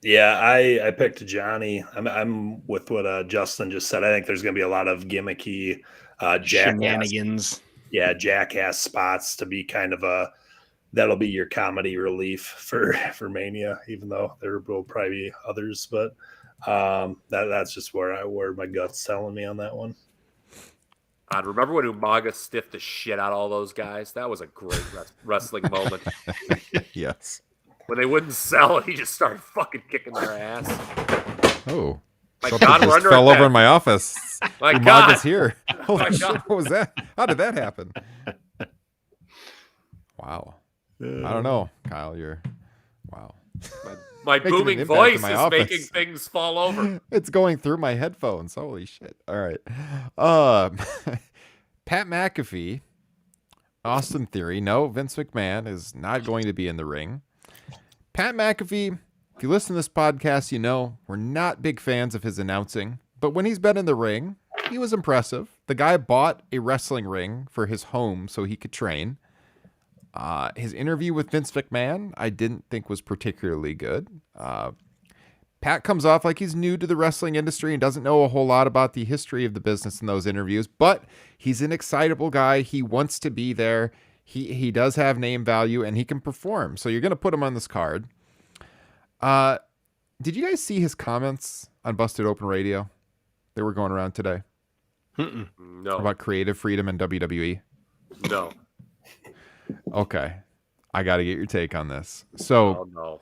Yeah, I picked Johnny. I'm with what Justin just said. I think there's going to be a lot of gimmicky shenanigans. Jackass spots to be kind of that'll be your comedy relief for Mania, even though there will probably be others. But that's just where my gut's telling me on that one. I remember when Umaga stiffed the shit out of all those guys. That was a great wrestling moment. Yes. When they wouldn't sell it, he just started fucking kicking their ass. Oh. My Something God, we're just under fell attack. over in my office. My Umaga's God. here. Holy My shit, God. what was that? How did that happen? Wow. I don't know, Kyle. Wow. My Making an booming impact in voice my is office. making things fall over. It's going through my headphones. Holy shit. All right. Pat McAfee, Austin Theory. No, Vince McMahon is not going to be in the ring. Pat McAfee, if you listen to this podcast, we're not big fans of his announcing, but when he's been in the ring, he was impressive. The guy bought a wrestling ring for his home so he could train. His interview with Vince McMahon, I didn't think was particularly good. Pat comes off like he's new to the wrestling industry and doesn't know a whole lot about the history of the business in those interviews, but he's an excitable guy. He wants to be there. He does have name value and he can perform. So you're going to put him on this card. Did you guys see his comments on Busted Open Radio? They were going around today. No. About creative freedom in WWE. No. Okay. I got to get your take on this. So, Oh, no.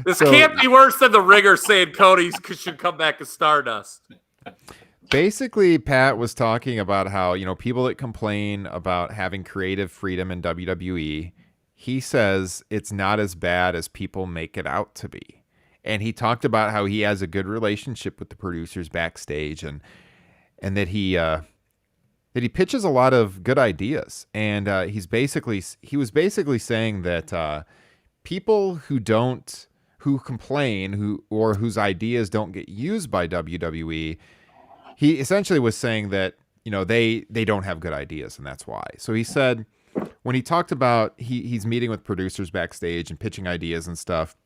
This can't be worse than the Ringer saying Cody should come back as Stardust. basically, Pat was talking about how, people that complain about having creative freedom in WWE, he says it's not as bad as people make it out to be. And he talked about how he has a good relationship with the producers backstage and that he pitches a lot of good ideas. And he was basically saying that people who complain or whose ideas don't get used by WWE, he essentially was saying that, they don't have good ideas and that's why. So he said when he talked about he's meeting with producers backstage and pitching ideas and stuff,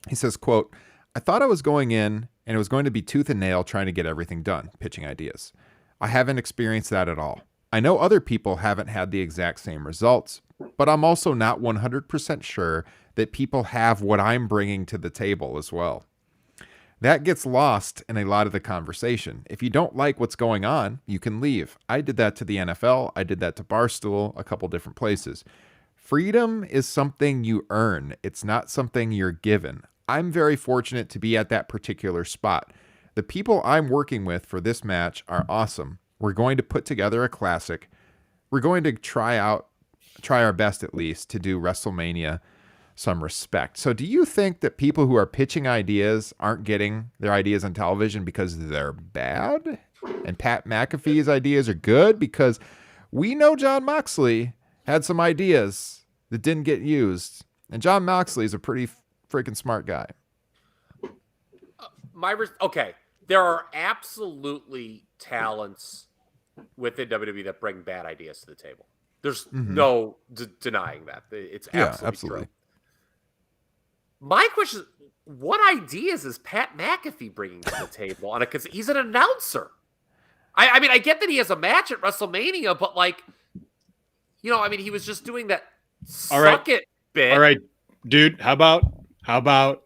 he says, quote, "I thought I was going in and it was going to be tooth and nail trying to get everything done, pitching ideas. I haven't experienced that at all. I know other people haven't had the exact same results, but I'm also not 100% sure that people have what I'm bringing to the table as well. That gets lost in a lot of the conversation. If you don't like what's going on, you can leave. I did that to the NFL. I did that to Barstool, a couple different places. Freedom is something you earn. It's not something you're given. I'm very fortunate to be at that particular spot. The people I'm working with for this match are awesome. We're going to put together a classic. We're going to try our best at least to do WrestleMania some respect." So do you think that people who are pitching ideas aren't getting their ideas on television because they're bad? And Pat McAfee's ideas are good? Because we know Jon Moxley had some ideas that didn't get used. And Jon Moxley is a pretty freaking smart guy. Okay. there are absolutely talents within WWE that bring bad ideas to the table. There's no denying that. It's absolutely true. My question is, what ideas is Pat McAfee bringing to the table on it? Because he's an announcer. I mean, I get that he has a match at WrestleMania, but like, you know, I mean, he was just doing that suck it bit. All right, dude. How about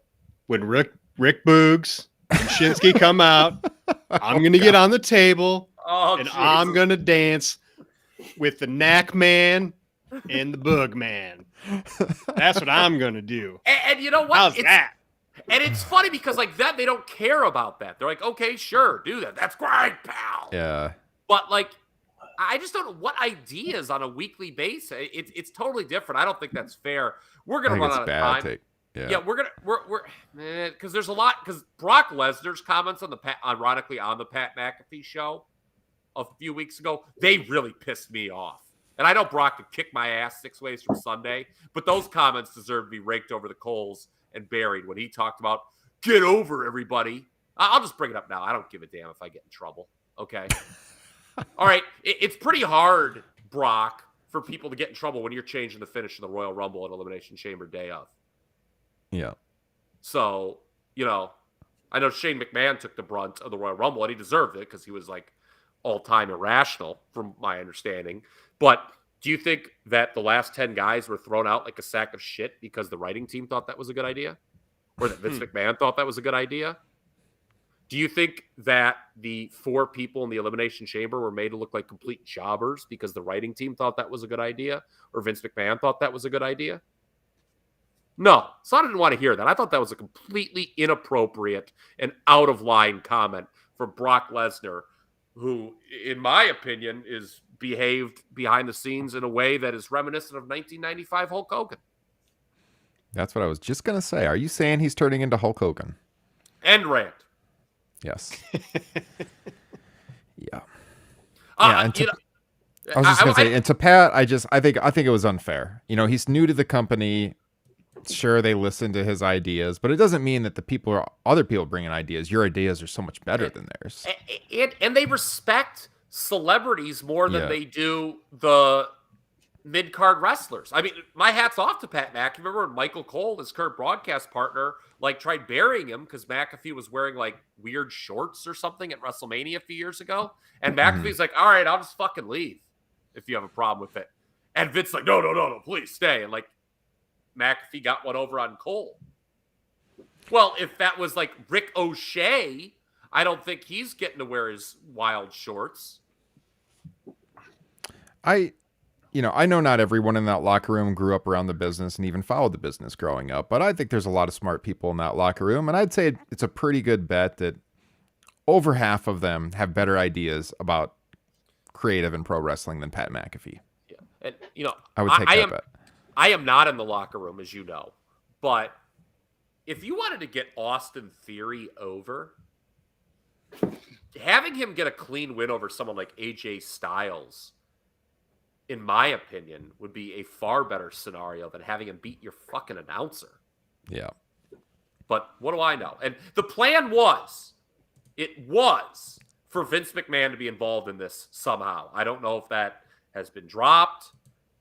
when Rick Boogs and Shinsuke come out, I'm gonna get on the table and Jesus. I'm gonna dance with the Knack Man and the Boog Man. That's what I'm gonna do. And you know what? How's that? And it's funny because like that, they don't care about that. They're like, okay, sure, do that. That's great, pal. Yeah. But like, I just don't know what ideas on a weekly basis. It's totally different. I don't think that's fair. We're gonna run out of time. Yeah, we're because there's a lot. Because Brock Lesnar's comments on ironically on the Pat McAfee show a few weeks ago, they really pissed me off. And I know Brock could kick my ass 6 ways from Sunday, but those comments deserve to be raked over the coals and buried when he talked about get over everybody. I'll just bring it up now. I don't give a damn if I get in trouble. Okay. All right. It's pretty hard, Brock, for people to get in trouble when you're changing the finish of the Royal Rumble and Elimination Chamber day of. Yeah. So, you know, I know Shane McMahon took the brunt of the Royal Rumble and he deserved it because he was like all-time irrational from my understanding. But do you think that the last 10 guys were thrown out like a sack of shit because the writing team thought that was a good idea? Or that Vince McMahon thought that was a good idea? Do you think that the 4 people in the Elimination Chamber were made to look like complete jobbers because the writing team thought that was a good idea? Or Vince McMahon thought that was a good idea? No. So I didn't want to hear that. I thought that was a completely inappropriate and out-of-line comment from Brock Lesnar, who, in my opinion, is behaved behind the scenes in a way that is reminiscent of 1995 Hulk Hogan. That's what I was just going to say. Are you saying he's turning into Hulk Hogan? End rant. Yes. Yeah. I was just going to say, and to Pat, I think it was unfair. You know, he's new to the company. Sure, they listen to his ideas, but it doesn't mean that other people bringing ideas. Your ideas are so much better than theirs. And they respect celebrities more than they do the mid-card wrestlers. I mean, my hat's off to Pat McAfee. Remember when Michael Cole, his current broadcast partner, like tried burying him because McAfee was wearing like weird shorts or something at WrestleMania a few years ago? And McAfee's like, all right, I'll just fucking leave if you have a problem with it. And Vince's like, no, please stay. And like, McAfee got one over on Cole. Well, if that was like Rick O'Shea, I don't think he's getting to wear his wild shorts. I know not everyone in that locker room grew up around the business and even followed the business growing up, but I think there's a lot of smart people in that locker room, and I'd say it's a pretty good bet that over half of them have better ideas about creative and pro wrestling than Pat McAfee. Yeah. And, you know, I would take that bet. I am not in the locker room, as you know, but if you wanted to get Austin Theory over, having him get a clean win over someone like AJ Styles, in my opinion, would be a far better scenario than having him beat your fucking announcer. Yeah. But what do I know? And the plan was for Vince McMahon to be involved in this somehow. I don't know if that has been dropped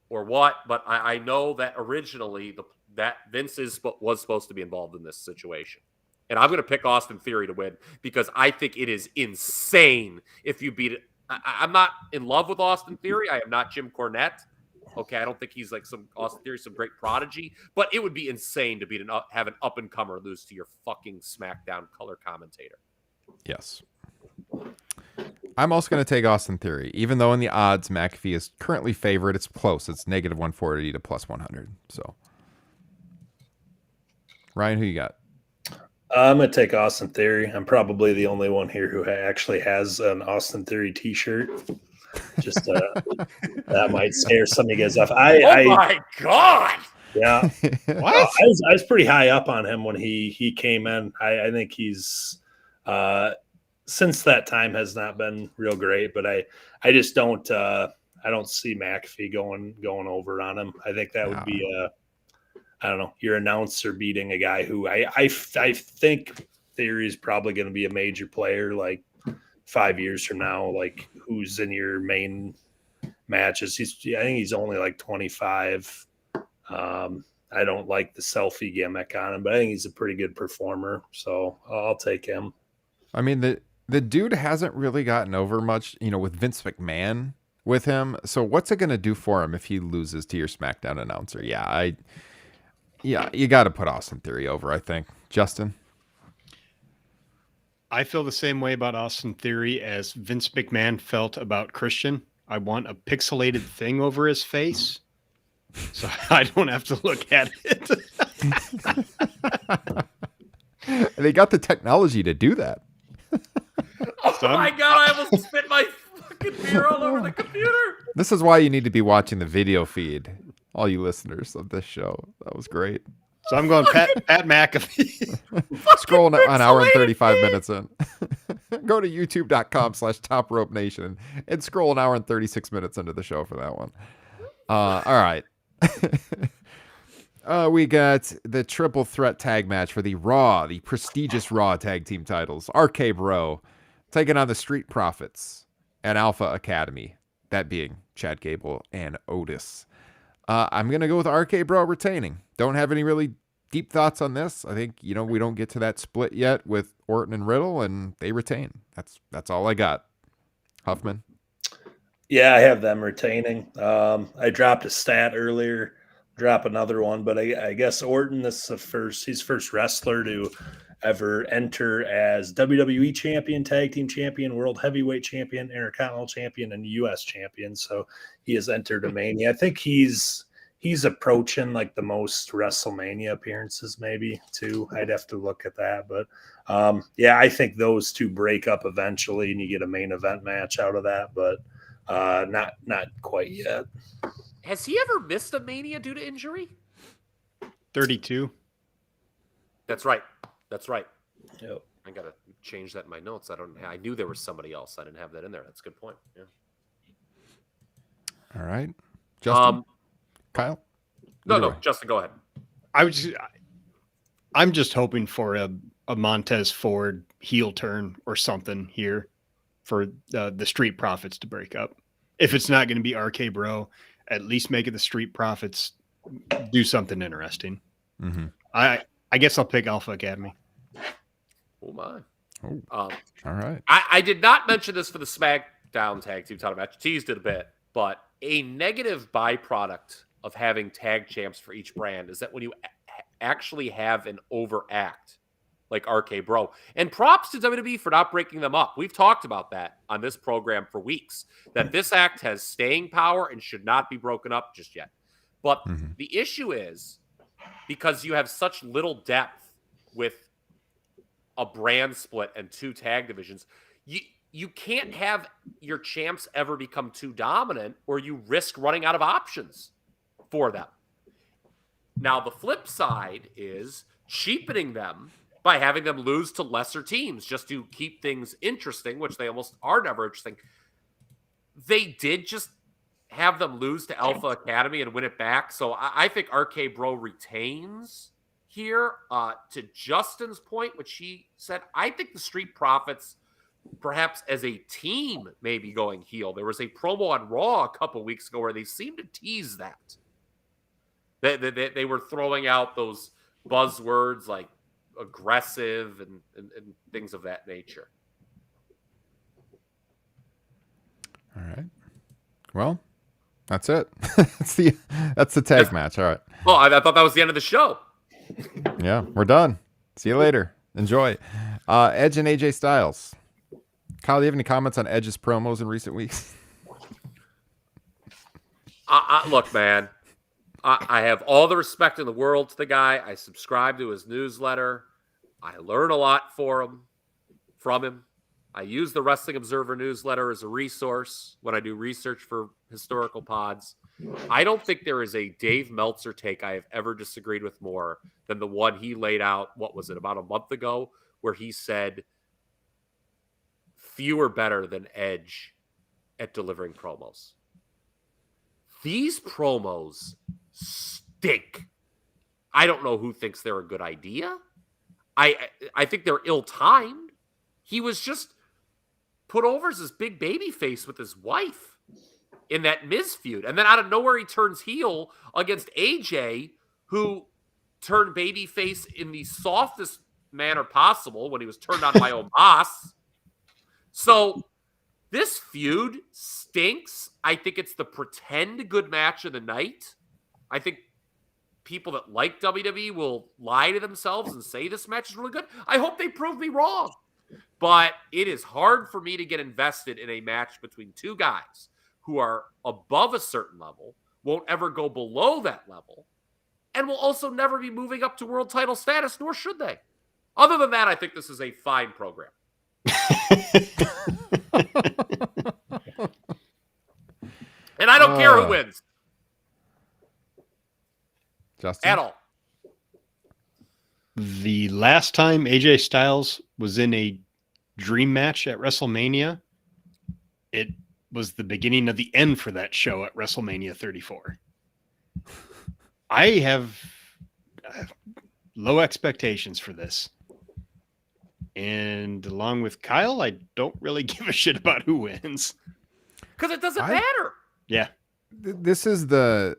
or what, but I know that originally that Vince was supposed to be involved in this situation. And I'm going to pick Austin Theory to win because I think it is insane if you beat it. I'm not in love with Austin Theory. I am not Jim Cornette. Okay, I don't think he's like Austin Theory, some great prodigy, but it would be insane to have an up-and-comer lose to your fucking SmackDown color commentator. Yes. I'm also going to take Austin Theory, even though in the odds McAfee is currently favored. It's close. It's -140 to +100. So, Ryan, who you got? I'm going to take Austin Theory. I'm probably the only one here who actually has an Austin Theory t-shirt. Just that might scare some of you guys off. My God! Yeah. What? I was pretty high up on him when he came in. I think he's since that time has not been real great, but I just don't I don't see McAfee going over on him. I think that would be I don't know, your announcer beating a guy who I think Theory is probably going to be a major player like 5 years from now. Like, who's in your main matches? I think he's only like 25. I don't like the selfie gimmick on him, but I think he's a pretty good performer. So I'll take him. I mean, the dude hasn't really gotten over much, with Vince McMahon with him. So what's it going to do for him if he loses to your SmackDown announcer? Yeah, you got to put Austin Theory over, I think. Justin? I feel the same way about Austin Theory as Vince McMahon felt about Christian. I want a pixelated thing over his face, so I don't have to look at it. They got the technology to do that. Oh my God, I almost spit my fucking beer all over the computer. This is why you need to be watching the video feed, all you listeners of this show. That was great. So I'm going Pat McAfee. Scrolling an hour and 35 minutes in. Go to youtube.com/Top Rope Nation and scroll an hour and 36 minutes into the show for that one. All right. We got the triple threat tag match for the prestigious Raw tag team titles. RK Bro taking on the Street Profits and Alpha Academy, that being Chad Gable and Otis. I'm going to go with RK Bro retaining. Don't have any really deep thoughts on this. I think, we don't get to that split yet with Orton and Riddle, and they retain. That's all I got. Huffman? Yeah, I have them retaining. I dropped a stat earlier, drop another one, but I guess Orton, he's first wrestler to ever enter as WWE champion, tag team champion, world heavyweight champion, intercontinental champion, and U.S. champion. So he has entered a Mania. I think he's approaching like the most WrestleMania appearances maybe too. I'd have to look at that. But I think those two break up eventually and you get a main event match out of that, but not quite yet. Has he ever missed a Mania due to injury? 32. That's right. Yep. I gotta change that in my notes. I knew there was somebody else. I didn't have that in there. That's a good point. Yeah. All right. Justin? Kyle? No, Justin, go ahead. I'm just hoping for a Montez Ford heel turn or something here for the Street Profits to break up. If it's not going to be RK Bro, at least make it the Street Profits do something interesting. Mm-hmm. I guess I'll pick Alpha Academy. Oh my. All right. I did not mention this for the SmackDown tag team title match. Teased it a bit, but a negative byproduct of having tag champs for each brand is that when you actually have an overact like RK Bro, and props to WWE for not breaking them up. We've talked about that on this program for weeks, that this act has staying power and should not be broken up just yet. But the issue is, because you have such little depth with a brand split and two tag divisions, you can't have your champs ever become too dominant or you risk running out of options for them. Now, the flip side is cheapening them by having them lose to lesser teams just to keep things interesting, which they almost are never interesting. They did just have them lose to Alpha Academy and win it back. So I think RK Bro retains here. To Justin's point, which he said, I think the Street Profits, perhaps as a team, may be going heel. There was a promo on Raw a couple weeks ago where they seemed to tease that. They were throwing out those buzzwords like aggressive and things of that nature. All right. Well, that's it. that's the tag match. All right. Oh, I thought that was the end of the show. Yeah, we're done. See you later. Enjoy. Edge and AJ Styles. Kyle, do you have any comments on Edge's promos in recent weeks? Look, man, I have all the respect in the world to the guy. I subscribe to his newsletter. I learn a lot from him. I use the Wrestling Observer newsletter as a resource when I do research for historical pods. I don't think there is a Dave Meltzer take I have ever disagreed with more than the one he laid out, what was it, about a month ago, where he said few are better than Edge at delivering promos. These promos stink. I don't know who thinks they're a good idea. I think they're ill-timed. He was just put over as this big baby face with his wife in that Miz feud. And then out of nowhere, he turns heel against AJ, who turned babyface in the softest manner possible when he was turned on by Omos. So this feud stinks. I think it's the pretend good match of the night. I think people that like WWE will lie to themselves and say this match is really good. I hope they prove me wrong. But it is hard for me to get invested in a match between two guys who are above a certain level, won't ever go below that level, and will also never be moving up to world title status, nor should they. Other than that, I think this is a fine program. And I don't care who wins. Justin? At all. The last time AJ Styles was in a dream match at WrestleMania, it was the beginning of the end for that show at WrestleMania 34. I have low expectations for this. And along with Kyle, I don't really give a shit about who wins. Because it doesn't matter. Yeah. This is the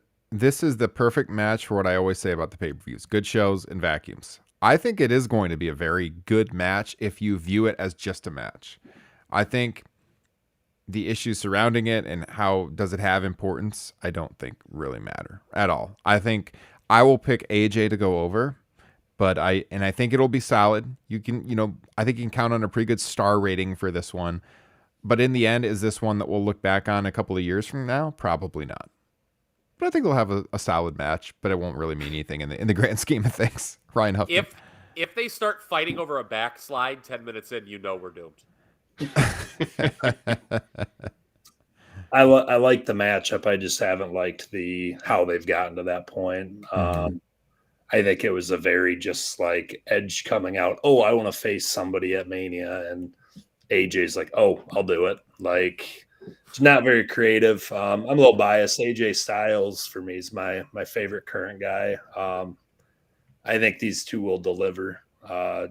perfect match for what I always say about the pay-per-views. Good shows and vacuums. I think it is going to be a very good match if you view it as just a match. I think the issues surrounding it and how does it have importance, I don't think really matter at all. I think I will pick AJ to go over, but I think it'll be solid. I think you can count on a pretty good star rating for this one. But in the end, is this one that we'll look back on a couple of years from now? Probably not. But I think they'll have a solid match, but it won't really mean anything in the grand scheme of things. Ryan Huffman. If they start fighting over a backslide 10 minutes in, we're doomed. I like the matchup. I just haven't liked how they've gotten to that point. I think it was a very just like Edge coming out. Oh, I want to face somebody at Mania, and AJ's like, oh, I'll do it. Like, it's not very creative. I'm a little biased. AJ Styles for me is my favorite current guy. I think these two will deliver. I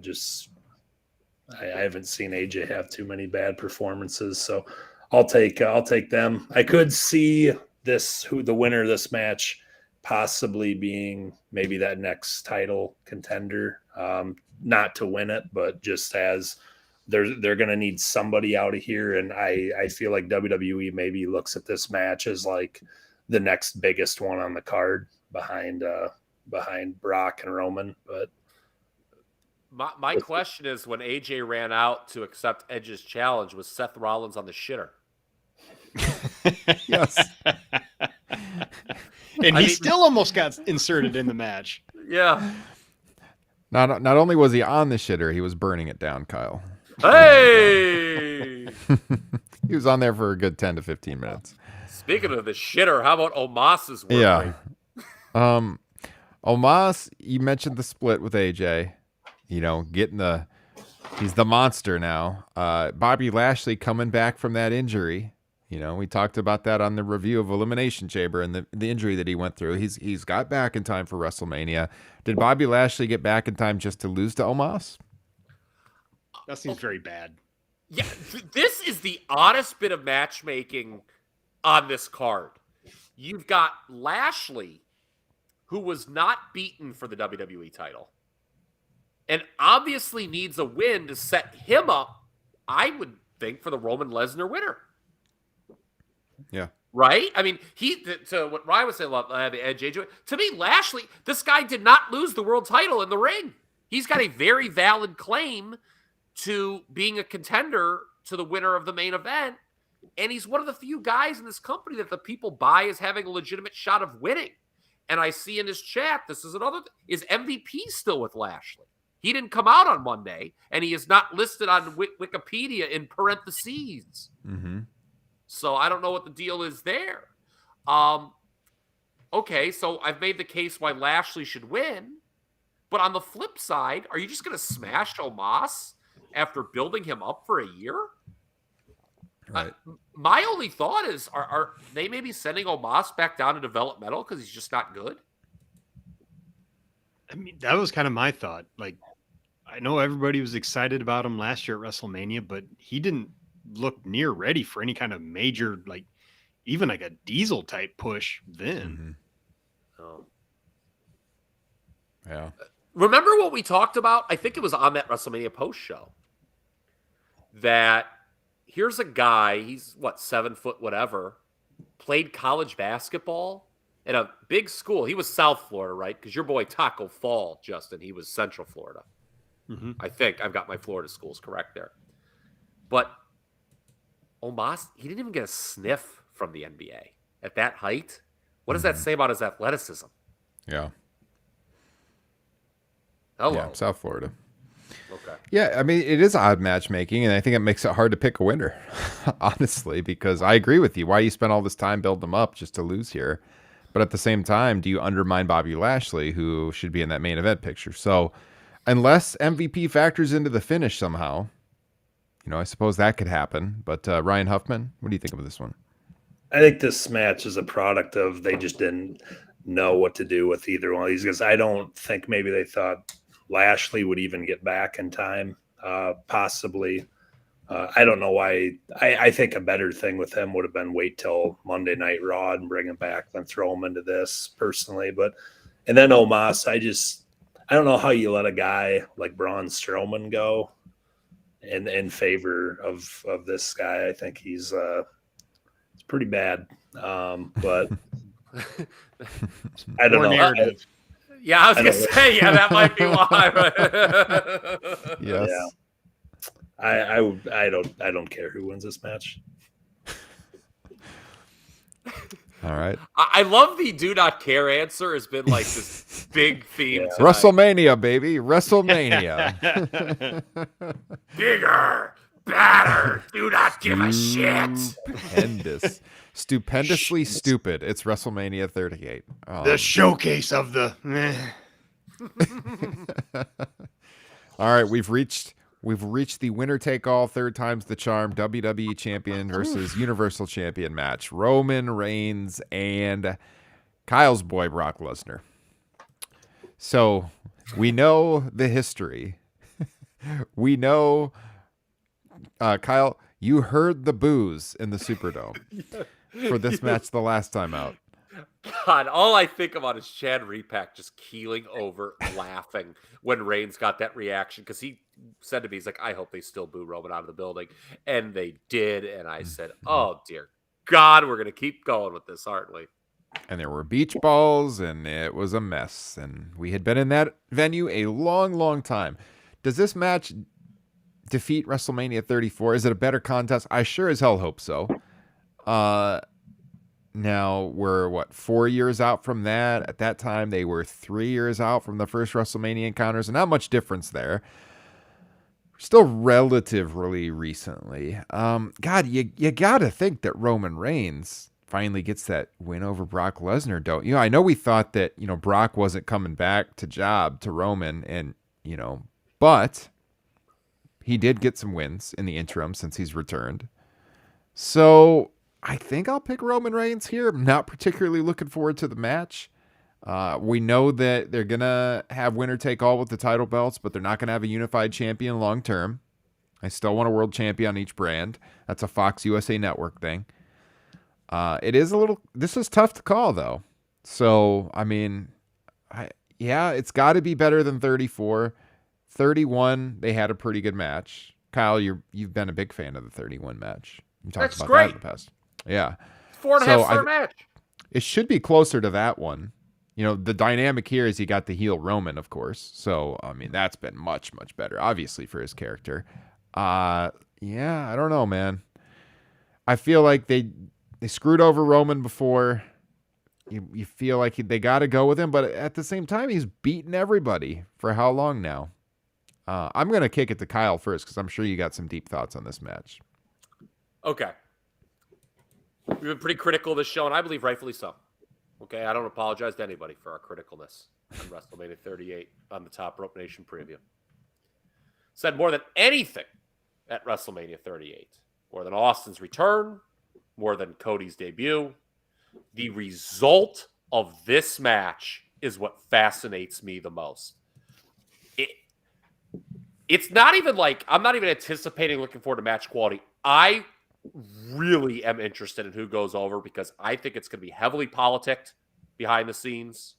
haven't seen AJ have too many bad performances, so I'll take them. I could see the winner of this match possibly being maybe that next title contender, not to win it, but just as they're going to need somebody out of here. And I feel like WWE maybe looks at this match as like the next biggest one on the card behind Brock and Roman. But my question is, when AJ ran out to accept Edge's challenge, was Seth Rollins on the shitter? Yes. And he still almost got inserted in the match. Yeah. Not only was he on the shitter, he was burning it down, Kyle. Hey! He was on there for a good 10 to 15 minutes. Speaking of the shitter, how about Omos's work Yeah. rate? Omos, you mentioned the split with AJ. He's the monster now. Bobby Lashley coming back from that injury. We talked about that on the review of Elimination Chamber and the injury that he went through. He's got back in time for WrestleMania. Did Bobby Lashley get back in time just to lose to Omos? That seems very bad. Yeah, this is the oddest bit of matchmaking on this card. You've got Lashley, who was not beaten for the WWE title, and obviously needs a win to set him up, I would think, for the Roman Lesnar winner. Yeah. Right? I mean, to what Ryan was saying about the Edge, to me, Lashley, this guy did not lose the world title in the ring. He's got a very valid claim to being a contender to the winner of the main event. And he's one of the few guys in this company that the people buy as having a legitimate shot of winning. And I see in his chat, this is another, is MVP still with Lashley? He didn't come out on Monday, and he is not listed on Wikipedia in parentheses. Mm-hmm. So I don't know what the deal is there. Okay, so I've made the case why Lashley should win. But on the flip side, are you just going to smash Omos after building him up for a year? Right. My only thought is, are they maybe sending Omos back down to developmental because he's just not good? I mean, that was kind of my thought. Like, I know everybody was excited about him last year at WrestleMania, but he didn't look near ready for any kind of major, like even like a Diesel type push then. Oh. Yeah. Remember what we talked about? I think it was on that WrestleMania post show. That here's a guy, he's 7 foot whatever, played college basketball at a big school. He was South Florida, right? Because your boy Taco Fall, Justin, he was Central Florida. I think I've got my Florida schools correct there. But Omos, he didn't even get a sniff from the NBA at that height. What does that say about his athleticism? Yeah. Hello. Yeah, South Florida. Okay. Yeah, I mean, it is odd matchmaking, and I think it makes it hard to pick a winner, honestly, because I agree with you. Why you spend all this time building them up just to lose here? But at the same time, do you undermine Bobby Lashley, who should be in that main event picture? So unless MVP factors into the finish somehow, I suppose that could happen. But Ryan Huffman, what do you think of this one? I think this match is a product of they just didn't know what to do with either one of these guys. I don't think maybe they thought Lashley would even get back in time, possibly. I don't know why. I think a better thing with him would have been wait till Monday Night Raw and bring him back, then throw him into this personally. And then Omos, I don't know how you let a guy like Braun Strowman go in favor of this guy. I think he's it's pretty bad. But I don't know. Yeah, I was gonna say, that might be why. Yes. Yeah. I don't care who wins this match. All right. I love the do not care answer has been like this big theme. Yeah. Tonight. WrestleMania, baby. WrestleMania. Bigger, better, do not give a shit. Stupendously stupid. It's WrestleMania 38. The showcase of the. All right, we've reached the winner take all, third time's the charm WWE champion versus Universal champion match. Roman Reigns and Kyle's boy Brock Lesnar. So we know the history. We know, Kyle, you heard the boos in the Superdome for this match the last time out. God, all I think about is Chad Repack just keeling over, laughing when Reigns got that reaction because he said to me, he's like, I hope they still boo Roman out of the building. And they did. And I said, oh, dear God, we're going to keep going with this, aren't we? And there were beach balls, and it was a mess. And we had been in that venue a long, long time. Does this match defeat WrestleMania 34? Is it a better contest? I sure as hell hope so. Now we're 4 years out from that. At that time, they were 3 years out from the first WrestleMania encounters, and not much difference there. Still relatively recently. God, you gotta think that Roman Reigns finally gets that win over Brock Lesnar, don't you? I know we thought that Brock wasn't coming back to Roman, and but he did get some wins in the interim since he's returned. So I think I'll pick Roman Reigns here. I'm not particularly looking forward to the match. We know that they're going to have winner take all with the title belts, but they're not going to have a unified champion long term. I still want a world champion on each brand. That's a Fox USA Network thing. This is tough to call though. So, I mean, it's got to be better than 34. 31, they had a pretty good match. Kyle, you've been a big fan of the 31 match. You talked about that in the past. Yeah. 4.5-star match. It should be closer to that one. The dynamic here is he got the heel Roman, of course. So, I mean, that's been much, much better, obviously, for his character. I don't know, man. I feel like they screwed over Roman before. You feel like they got to go with him, but at the same time, he's beaten everybody for how long now? I'm going to kick it to Kyle first because I'm sure you got some deep thoughts on this match. Okay. We've been pretty critical of this show, and I believe rightfully so. Okay, I don't apologize to anybody for our criticalness on WrestleMania 38 on the Top Rope Nation preview. Said more than anything at WrestleMania 38, more than Austin's return, more than Cody's debut, the result of this match is what fascinates me the most. it's not even like I'm not even anticipating looking forward to match quality. I really am interested in who goes over because I think it's going to be heavily politicked behind the scenes.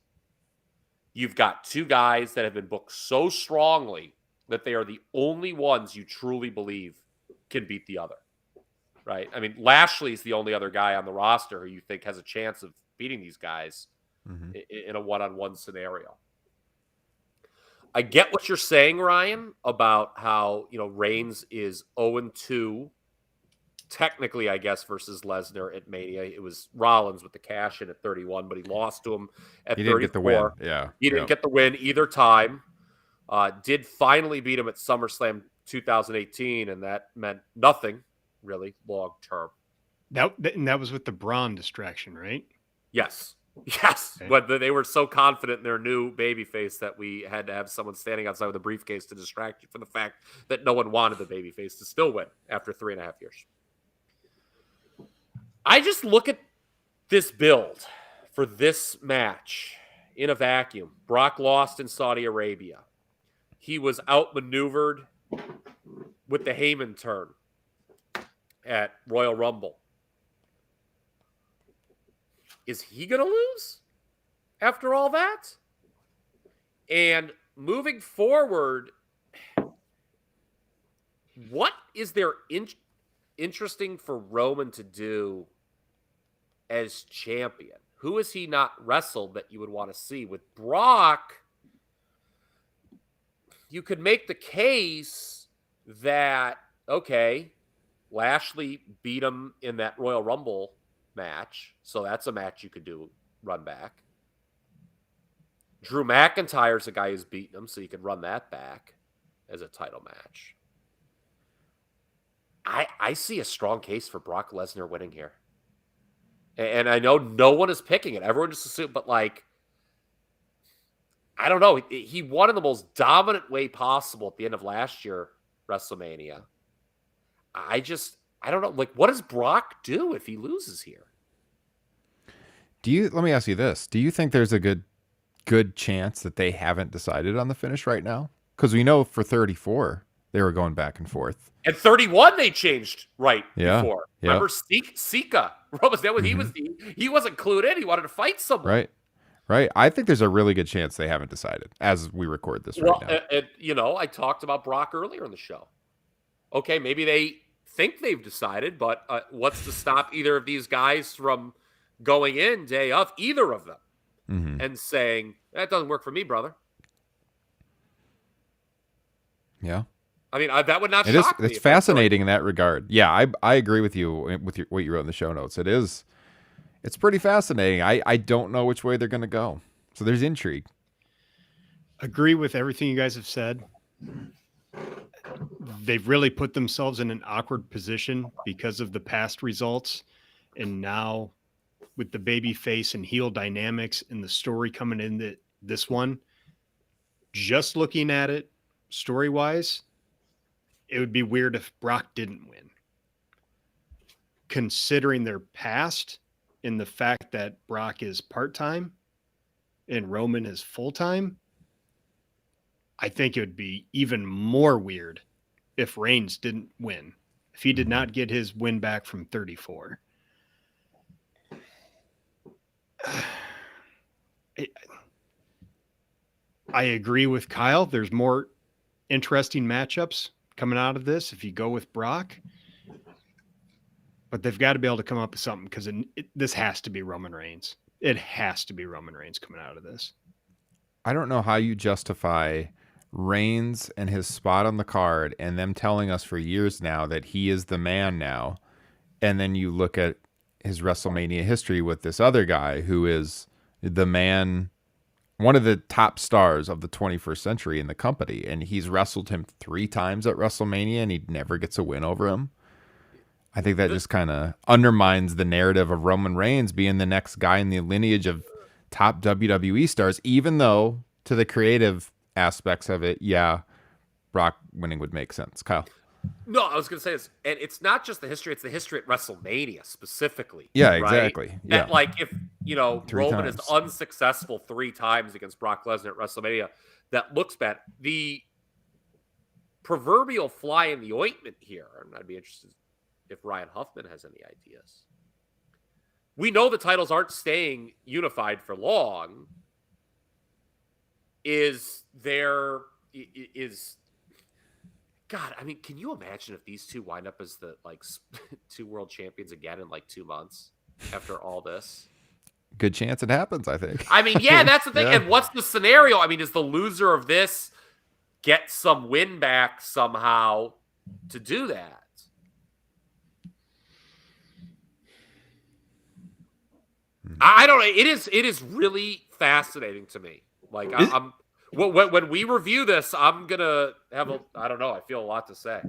You've got two guys that have been booked so strongly that they are the only ones you truly believe can beat the other, right? I mean, Lashley's the only other guy on the roster who you think has a chance of beating these guys in a one-on-one scenario. I get what you're saying, Ryan, about how, Reigns is 0-2, technically, I guess, versus Lesnar at Mania. It was Rollins with the cash in at 31, but he lost to him at 34. He didn't get the win. Yeah. He didn't get the win either time. Did finally beat him at SummerSlam 2018, and that meant nothing, really, long term. That was with the Braun distraction, right? Yes. Yes, okay. But they were so confident in their new babyface that we had to have someone standing outside with a briefcase to distract you from the fact that no one wanted the babyface to still win after 3.5 years. I just look at this build for this match in a vacuum. Brock lost in Saudi Arabia. He was outmaneuvered with the Heyman turn at Royal Rumble. Is he going to lose after all that? And moving forward, what is there interesting for Roman to do as champion? Who has he not wrestled that you would want to see? With Brock, you could make the case that, okay, Lashley beat him in that Royal Rumble match, so that's a match you could do run back. Drew McIntyre's a guy who's beaten him, so you could run that back as a title match. I see a strong case for Brock Lesnar winning here. And I know no one is picking it. Everyone just assumed, but I don't know. He won in the most dominant way possible at the end of last year, WrestleMania. I don't know. What does Brock do if he loses here? Let me ask you this. Do you think there's a good chance that they haven't decided on the finish right now? Because we know for 34, they were going back and forth. And 31, they changed before. Yeah. Remember Sika? He wasn't clued in. He wanted to fight someone. Right. I think there's a really good chance they haven't decided as we record this right now. I talked about Brock earlier in the show. Okay, maybe they think they've decided, but what's to stop either of these guys from going in day of, either of them, and saying, that doesn't work for me, brother. Yeah. I mean, that would not shock me. It's fascinating in that regard. Yeah, I agree with you with what you wrote in the show notes. It's pretty fascinating. I don't know which way they're going to go. So there's intrigue. Agree with everything you guys have said. They've really put themselves in an awkward position because of the past results. And now with the baby face and heel dynamics and the story coming in this one, just looking at it story-wise, it would be weird if Brock didn't win. Considering their past and the fact that Brock is part-time and Roman is full-time, I think it would be even more weird if Reigns didn't win, if he did not get his win back from 34. I agree with Kyle. There's more interesting matchups coming out of this if you go with Brock. But they've got to be able to come up with something because this has to be Roman Reigns. It has to be Roman Reigns coming out of this. I don't know how you justify Reigns and his spot on the card and them telling us for years now that he is the man now. And then you look at his WrestleMania history with this other guy who is the man, one of the top stars of the 21st century in the company. And he's wrestled him 3 times at WrestleMania and he never gets a win over him. I think that just kind of undermines the narrative of Roman Reigns being the next guy in the lineage of top WWE stars, even though to the creative aspects of it, yeah, Brock winning would make sense. Kyle. No, I was going to say this, and it's not just the history, it's the history at WrestleMania specifically. Yeah, right? exactly. Yeah. And if, 3 Roman times. is unsuccessful 3 times against Brock Lesnar at WrestleMania, that looks bad. proverbial fly in the ointment here, and I'd be interested if Ryan Huffman has any ideas. We know the titles aren't staying unified for long. God, I mean, can you imagine if these two wind up as the two world champions again in 2 months after all this? Good chance it happens, I think. I mean, yeah, that's the thing. Yeah. And what's the scenario? I mean, does the loser of this get some win back somehow to do that? I don't know. It is really fascinating to me. I'm when we review this, I'm gonna have I don't know. I feel a lot to say.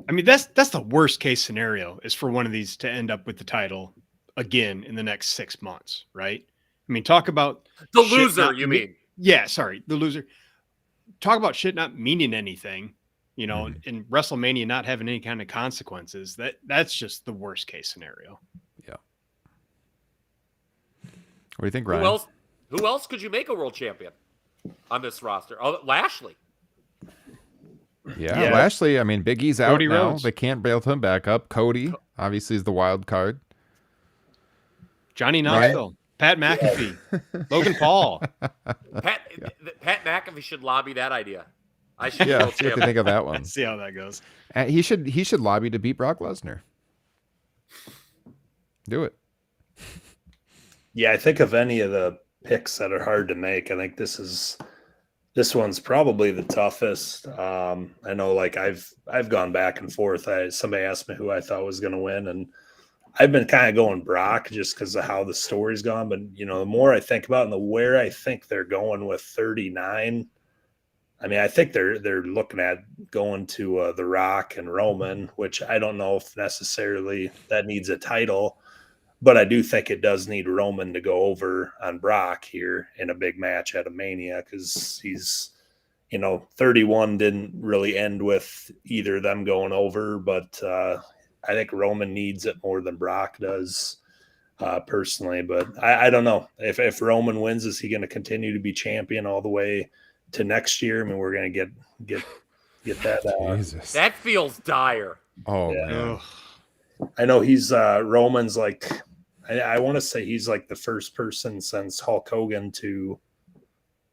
I mean, that's the worst case scenario is for one of these to end up with the title again in the next 6 months, right? I mean, talk about the loser. You mean? Yeah, sorry, the loser. Talk about shit not meaning anything, in WrestleMania not having any kind of consequences. That's just the worst case scenario. Yeah. What do you think, Ryan? Who else could you make a world champion on this roster? Oh, Lashley. Yeah, Lashley. I mean, Big E's out Cody now. Rhodes. They can't bail him back up. Cody, obviously, is the wild card. Johnny Knoxville, Pat McAfee, Logan Paul. Pat McAfee should lobby that idea. I should. Yeah, see what you think of that one. Let's see how that goes. He should lobby to beat Brock Lesnar. Do it. Yeah, I think of any of the picks that are hard to make, I think this one's probably the toughest. I know, I've gone back and forth. Somebody asked me who I thought was going to win, and I've been kind of going Brock just because of how the story's gone. But the more I think about it and where I think they're going with 39, I mean, I think they're looking at going to The Rock and Roman, which I don't know if necessarily that needs a title. But I do think it does need Roman to go over on Brock here in a big match at a Mania because he's, 31 didn't really end with either of them going over. But I think Roman needs it more than Brock does personally. But I don't know. If Roman wins, is he going to continue to be champion all the way to next year? I mean, we're going to get that. Jesus. That feels dire. Oh, Yeah. man. I know he's Roman's I want to say he's the first person since Hulk Hogan to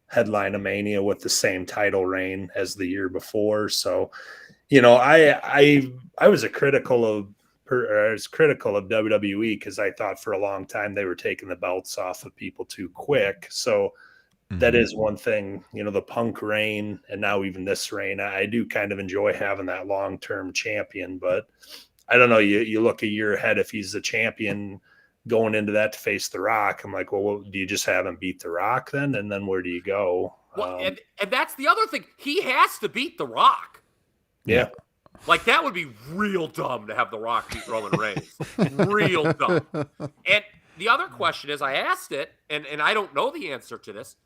headline a Mania with the same title reign as the year before. So, I was critical of WWE because I thought for a long time they were taking the belts off of people too quick. So that is one thing, the Punk reign and now even this reign, I do kind of enjoy having that long-term champion, but I don't know. You look a year ahead. If he's the champion going into that to face The Rock, I'm like, well, do you just have him beat The Rock then? And then where do you go? Well, and that's the other thing. He has to beat The Rock. Yeah. That would be real dumb to have The Rock beat Roman Reigns. Real dumb. And the other question is, I asked it, and I don't know the answer to this.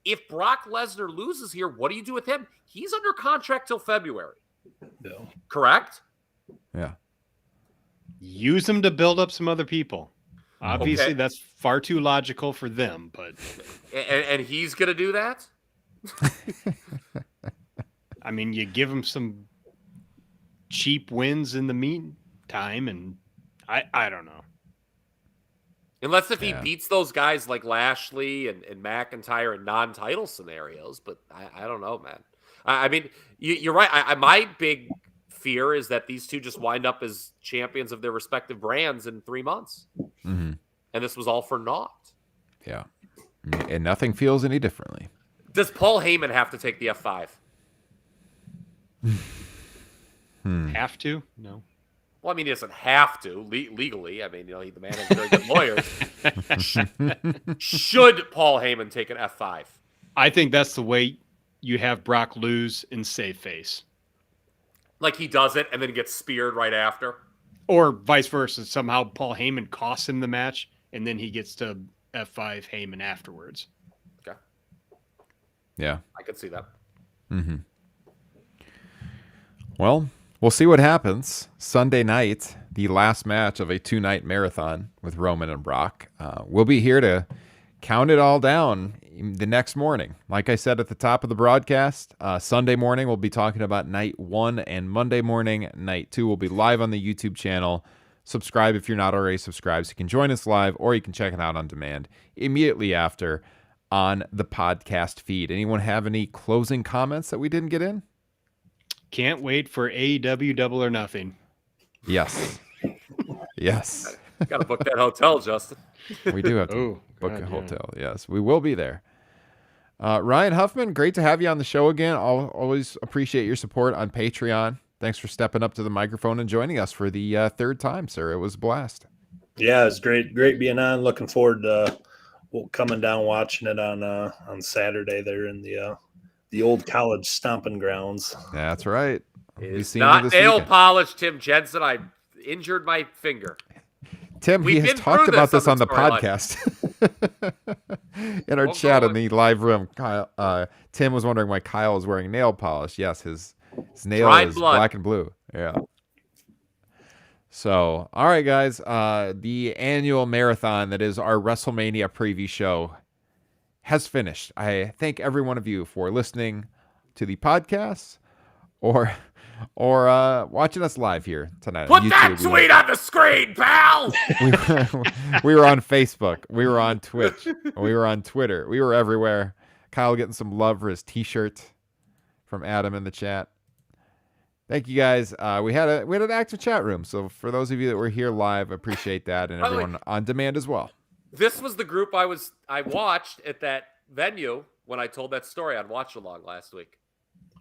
If Brock Lesnar loses here, what do you do with him? He's under contract till February. No. Correct? Yeah. Use them to build up some other people. Obviously, Okay. that's far too logical for them, but And he's going to do that? I mean, you give them some cheap wins in the meantime, and I don't know. Unless if he Yeah. beats those guys like Lashley and McIntyre in non-title scenarios. But I don't know, man. I mean, you're right. My big fear is that these two just wind up as champions of their respective brands in 3 months. Mm-hmm. And this was all for naught. Yeah. And nothing feels any differently. Does Paul Heyman have to take the F5? Have to? No. Well, I mean, he doesn't have to legally. I mean, the man has very good lawyers. Should Paul Heyman take an F5? I think that's the way you have Brock lose and save face. Like he does it and then gets speared right after? Or vice versa. Somehow Paul Heyman costs him the match, and then he gets to F5 Heyman afterwards. Okay. Yeah. I could see that. Mm-hmm. Well, we'll see what happens. Sunday night, the last match of a 2-night marathon with Roman and Brock. We'll be here to count it all down, the next morning, like I said at the top of the broadcast, Sunday morning we'll be talking about night 1, and Monday morning, night 2 will be live on the YouTube channel. Subscribe if you're not already subscribed, so you can join us live, or you can check it out on demand immediately after on the podcast feed. Anyone have any closing comments that we didn't get in? Can't wait for AEW Double or Nothing. Yes. Yes. Got to book that hotel, Justin. We do have to book a hotel. Yes, we will be there. Ryan Huffman, great to have you on the show again. I'll always appreciate your support on Patreon. Thanks for stepping up to the microphone and joining us for the third time, sir. It was a blast. Yeah, it's great being on. Looking forward to coming down, watching it on Saturday there in the old college stomping grounds. That's right. It's not nail polish, Tim Jensen. I injured my finger. Tim, he has talked about this on the podcast. In our chat in the live room, Tim was wondering why Kyle is wearing nail polish. Yes, his nail is black and blue. Yeah. So, all right, guys. The annual marathon that is our WrestleMania preview show has finished. I thank every one of you for listening to the podcast or watching us live here tonight. Put that tweet on the screen, pal! We were on Facebook. We were on Twitch. We were on Twitter. We were everywhere. Kyle getting some love for his t-shirt from Adam in the chat. Thank you, guys. We had an active chat room. So for those of you that were here live, appreciate that, and everyone on demand as well. This was the group I watched at that venue when I told that story on Watch Along last week.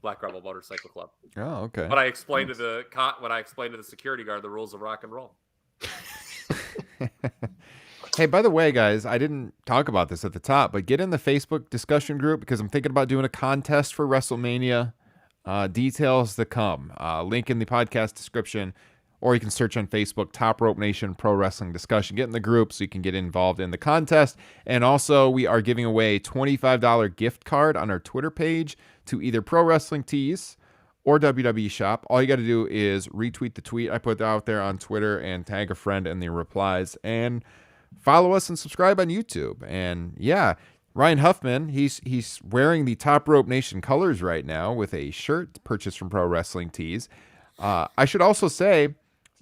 Black Rebel Motorcycle Club. Oh, okay. But I explained to the security guard the rules of rock and roll. Hey, by the way, guys, I didn't talk about this at the top, but get in the Facebook discussion group because I'm thinking about doing a contest for WrestleMania. Details to come. Link in the podcast description, or you can search on Facebook, Top Rope Nation Pro Wrestling Discussion. Get in the group so you can get involved in the contest. And also, we are giving away a $25 gift card on our Twitter page to either Pro Wrestling Tees or WWE Shop. All you got to do is retweet the tweet I put out there on Twitter and tag a friend in the replies, and follow us and subscribe on YouTube. And yeah, Ryan Huffman, he's wearing the Top Rope Nation colors right now with a shirt purchased from Pro Wrestling Tees. I should also say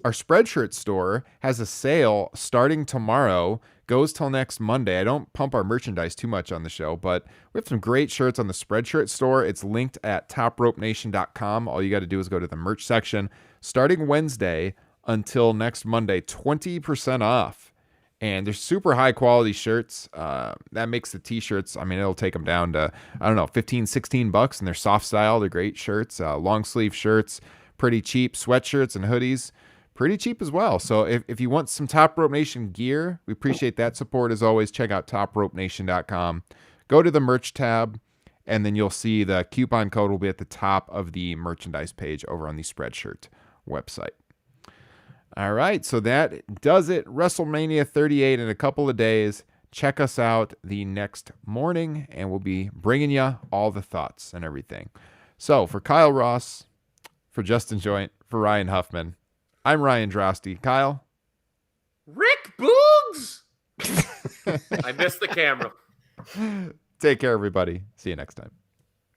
our Spreadshirt store has a sale starting tomorrow, goes till next Monday. I don't pump our merchandise too much on the show, but we have some great shirts on the Spreadshirt store. It's linked at topropenation.com. All you got to do is go to the merch section. Starting Wednesday until next Monday, 20% off. And they're super high quality shirts. That makes the t-shirts, I mean, it'll take them down to, I don't know, $15, $16, and they're soft style. They're great shirts, long sleeve shirts, pretty cheap. Sweatshirts and hoodies, pretty cheap as well. So if you want some Top Rope Nation gear, we appreciate that support as always. Check out topropenation.com. Go to the merch tab, and then you'll see the coupon code will be at the top of the merchandise page over on the Spreadshirt website. All right, so that does it. WrestleMania 38 in a couple of days. Check us out the next morning, and we'll be bringing you all the thoughts and everything. So for Kyle Ross, for Justin Joint, for Ryan Huffman, I'm Ryan Drosty. Kyle? Rick Boogs! I missed the camera. Take care, everybody. See you next time.